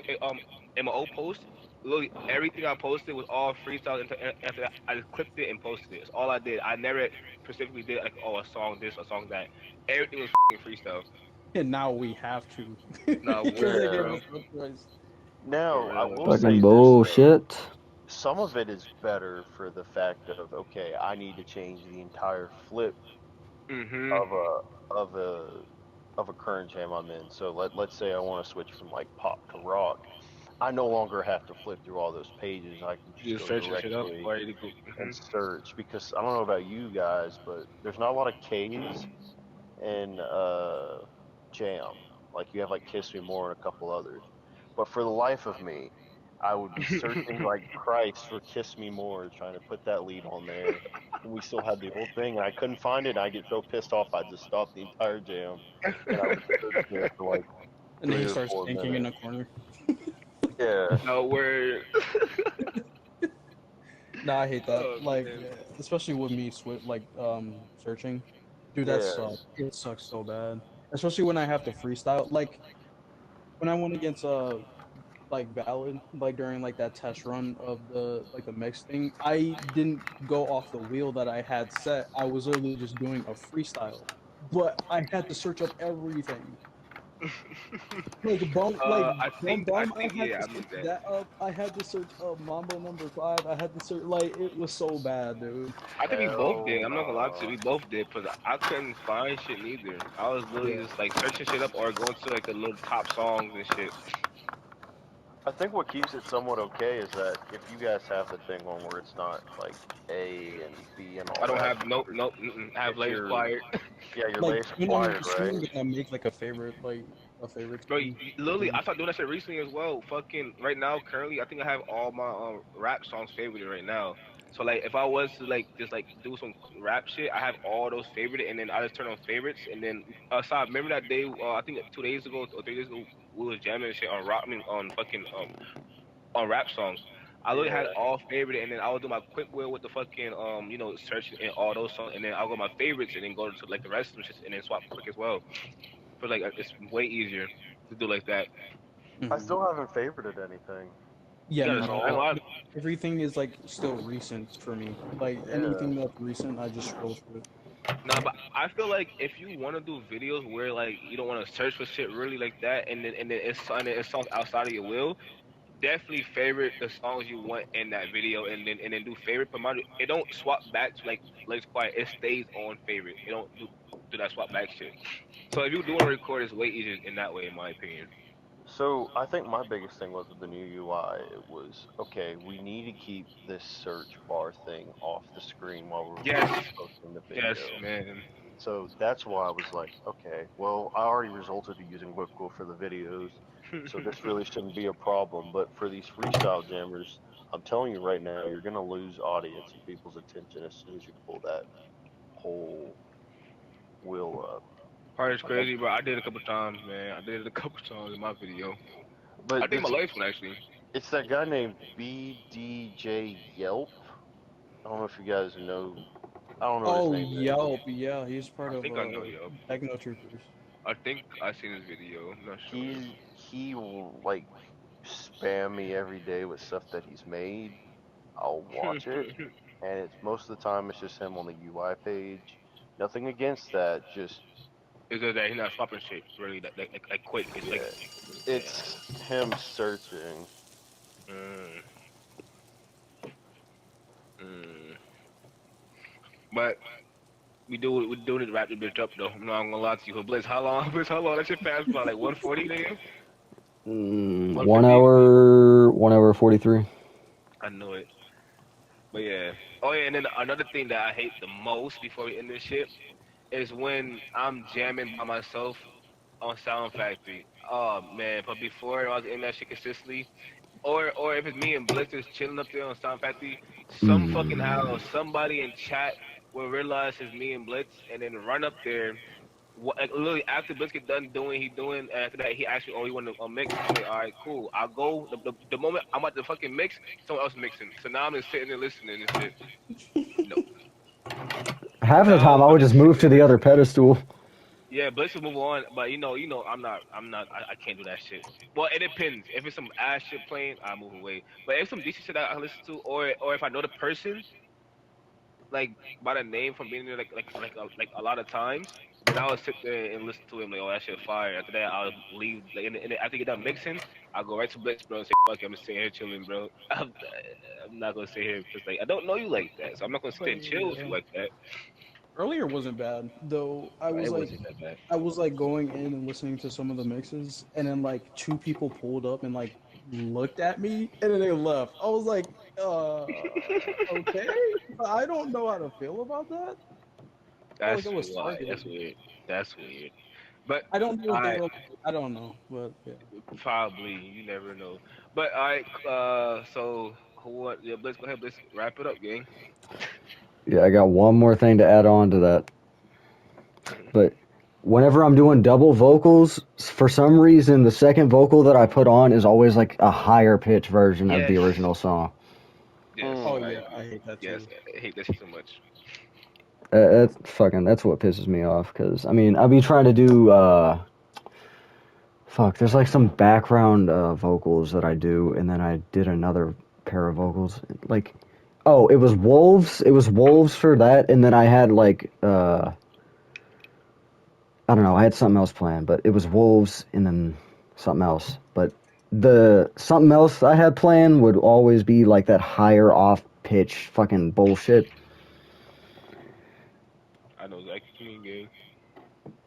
in my old post, literally everything I posted was all freestyle until after that, I just clipped it and posted it. It's all I did. I never specifically did like a song this, a song that. Everything was fucking freestyle. And now we have to. No, Because they word, gave Yeah. bro. us no choice. For Now, I real. will Fucking say this though. bullshit. Some of it is better for the fact of okay, I need to change the entire flip Mhm. of a current jam I'm in. So let's say I want to switch from like pop to rock. I no longer have to flip through all those pages. I can just Just go searching shit up directly or you go. and Mhm. search because I don't know about you guys, but there's not a lot of K's in Jam. Like you have like Kiss Me More and a couple others. But for the life of me, I would be searching like Christ for Kiss Me More, trying to put that lead on there. And we still had the whole thing, and I couldn't find it. And I get so pissed off, I just stopped the entire jam, and I would search there for like And then three he or starts four thinking in minutes. a corner. Yeah, No word. Nah, I hate that. Oh Like, man. especially with me, searching. Dude, that yeah, sucks. It sucks so bad. Especially when I have to freestyle. Like, when I went against like Valid, like during like that test run of the mix thing, I didn't go off the wheel that I had set. I was literally just doing a freestyle, but I had to search up everything. I Bum think bum. I had yeah, to I search missed that. that up. I had to search up Mambo number 5. I had to search like it was so bad, dude. I think we both hell did. I'm not gonna lie to you. no. We both did because I couldn't find shit neither. I was literally Yeah. just like searching shit up or going to like the little top songs and shit. I think what keeps it somewhat okay is that if you guys have the thing on where it's not like A and B and I all don't that, have nope. Mm-mm. I have it's layers your quiet. yeah your Like latest when I'm acquired, right? streaming, I make like a favorite Bro, team. literally, I started doing that shit recently as well. Fucking right now, currently, I think I have all my rap songs favorited right now. So like, if I was to like just like do some rap shit, I have all those favorited, and then I just turn on favorites, and then remember that day? I think 2 days ago or 3 days ago, we was jamming and shit on rock. I mean, on fucking on rap songs. I literally had Yeah. all favorite, and then I would do my quick wheel with the fucking search in all those songs, and then I'll go my favorites, and then go to like the rest of them shits, and then swap quick as well. But like it's way easier to do like that. I Mhm. still haven't favorited anything Yeah, You me gotta at I neither. know all. I, Everything is like still recent for me. Like Yeah. anything that's recent, I just scroll through it. nah, but I feel like if you want to do videos where like you don't want to search for shit really like that, and then it's songs outside of your will, definitely favorite the songs you want in that video, and then do favorite. But mind you, it don't swap back to like Let's Quiet. It stays on favorite. It don't do that swap back shit. So if you do want to record, it's way easier in that way, in my opinion. So I think my biggest thing was with the new UI. It was okay. We need to keep this search bar thing off the screen while we're Yes, posting the yes, video. man. So that's why I was like, okay, well, I already resorted to using Whipco for the videos, so this really shouldn't be a problem. But for these freestyle jammers, I'm telling you right now, you're gonna lose audience and people's attention as soon as you pull that whole wheel up. Part is Like, crazy, bro. I did it a couple times, man. I did it a couple times in my video. I but think my last one actually. it's that guy named BDJ Yelp. I don't know if you guys know. I don't know what his Oh, name is. Yelp. Yeah, he's part I of think I know, yo. Techno Troopers. I think I seen this video. I'm not sure. He will like spam me every day with stuff that he's made. I'll watch it, and it's most of the time it's just him on the UI page. Nothing against that, just It's just that he's not swapping shit really like quick. It's like yeah, yeah. it's him searching. Mm, mm. But we do need to wrap this bitch up though. I'm not gonna lie to you. But Blitz, how long? Blitz, how long? That shit passed by like 140 nigga. 1 150. hour, 1 hour 43. I knew it. But yeah. Oh yeah, and then another thing that I hate the most before we end this shit is when I'm jamming by myself on Sound Factory. Oh man, but before I was in that shit consistently, or if it's me and Blitz just chilling up there on Sound Factory, some fucking how somebody in chat will realize it's me and Blitz and then run up there. Like, literally after Blitz get done doing he doing, and after that he actually he want to mix. I'm like, all right, cool. I'll go. The moment I'm about to fucking mix, someone else mixing. So now I'm just sitting there listening and shit. No. Half the time, I I'm would just just move sitting to there the other listening. pedestal. Yeah, Blitz will move on, but I can't do that shit. Well, it depends. If it's some ass shit playing, I move away. But if some decent shit that I listen to, or if I know the person, like by the name from being there like a lot of times, then I would sit there and listen to him like, oh that shit fire. After that, I'll leave. Like, and after you get done mixing, I'll go right to Blitz, bro, and say, fuck it, I'm just sitting here chilling, bro. I'm not gonna sit here because like I don't know you like that, so I'm not gonna sit there and chill with you Yeah. like that. Earlier wasn't bad though. It wasn't that bad. I was like going in and listening to some of the mixes, and then like two people pulled up and like looked at me, and then they left. I was like, okay, I don't know how to feel about that. I felt That's like I was why. That's targeted. weird. That's weird. But I don't know if they I were. I don't know, but yeah. probably you never know. But I so who what? Yeah, Blitz, go ahead, Blitz, wrap it up, gang. Yeah, I got one more thing to add on to that. Mhm. But whenever I'm doing double vocals, for some reason, the second vocal that I put on is always like a higher pitch version of the Yes. original song. Yes, Oh I yeah, I agree. hate that Yes, too. I hate that shit so much. That's what pisses me off. Cause I mean, I'll be trying to do there's like some background vocals that I do, and then I did another pair of vocals. Like, oh, it was wolves. It was wolves for that, and then I had like I don't know. I had something else planned, but it was wolves and then something else. But the something else I had planned would always be like that higher off pitch fucking bullshit. I know exactly what you mean,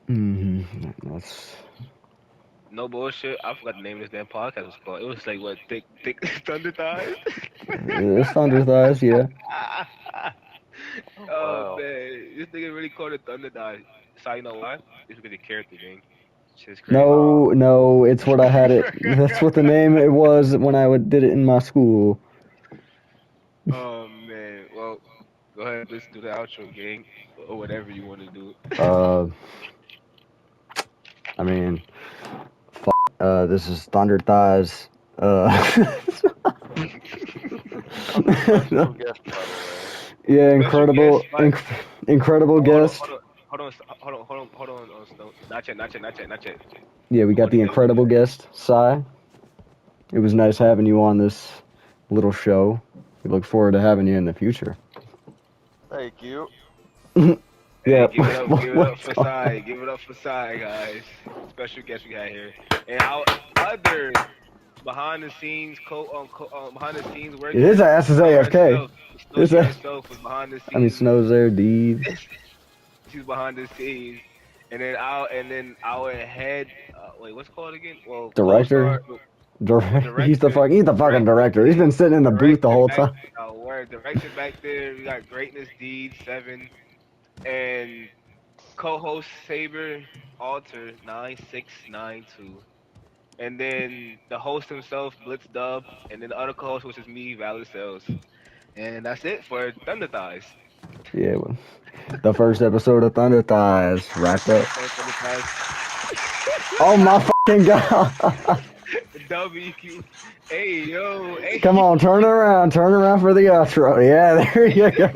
gang. That's No bullshit. I forgot the name of this damn podcast was called. It was like what, thick thunder thighs. it's Thunder Thighs, yeah. Oh, Oh wow. man, this nigga really called it thunder thighs. So you know why? It's because the character, gang. Shit's crazy. No, no, it's what I had it. That's what the name it was when I did it in my school. Oh man. Well, go ahead. Let's do the outro, gang, or whatever you want to do. Uh, I mean, this is Thunder Thighs. Under special guest, by the way. Yeah, Special guest, incredible oh, hold on, guest. hold on, hold on. Stone. Not yet, not yet, not yet, not yet. Yeah, we We're got going the together. incredible guest, Sai. It was nice having you on this little show. We look forward to having you in the future. Thank you. Yeah. Hey, give it up for Sai. Give it up for Sai, guys. Special guest we got here, and our other behind the scenes behind the scenes worker. His ass is AFK. Snow herself was behind the I mean, scenes. Snow's there, Deed. She's behind the scenes, and then our head. Wait, what's it called again? Well, Director. director. He's the fucking director. He's been sitting in the booth the whole time. Director back there. We got Greatness Deed 7 and co-host Saber Alter 9692. And then the host himself, Blitz Dub, and then the other co-host, which is me, Valor Sales. And that's it for Thunder Thighs. Yeah, well, the first episode of Thunder Thighs wrapped up. Thunder Thighs. Oh my fucking god! WQ. Hey, yo. Hey. Come on, turn around for the outro. Yeah, there you go.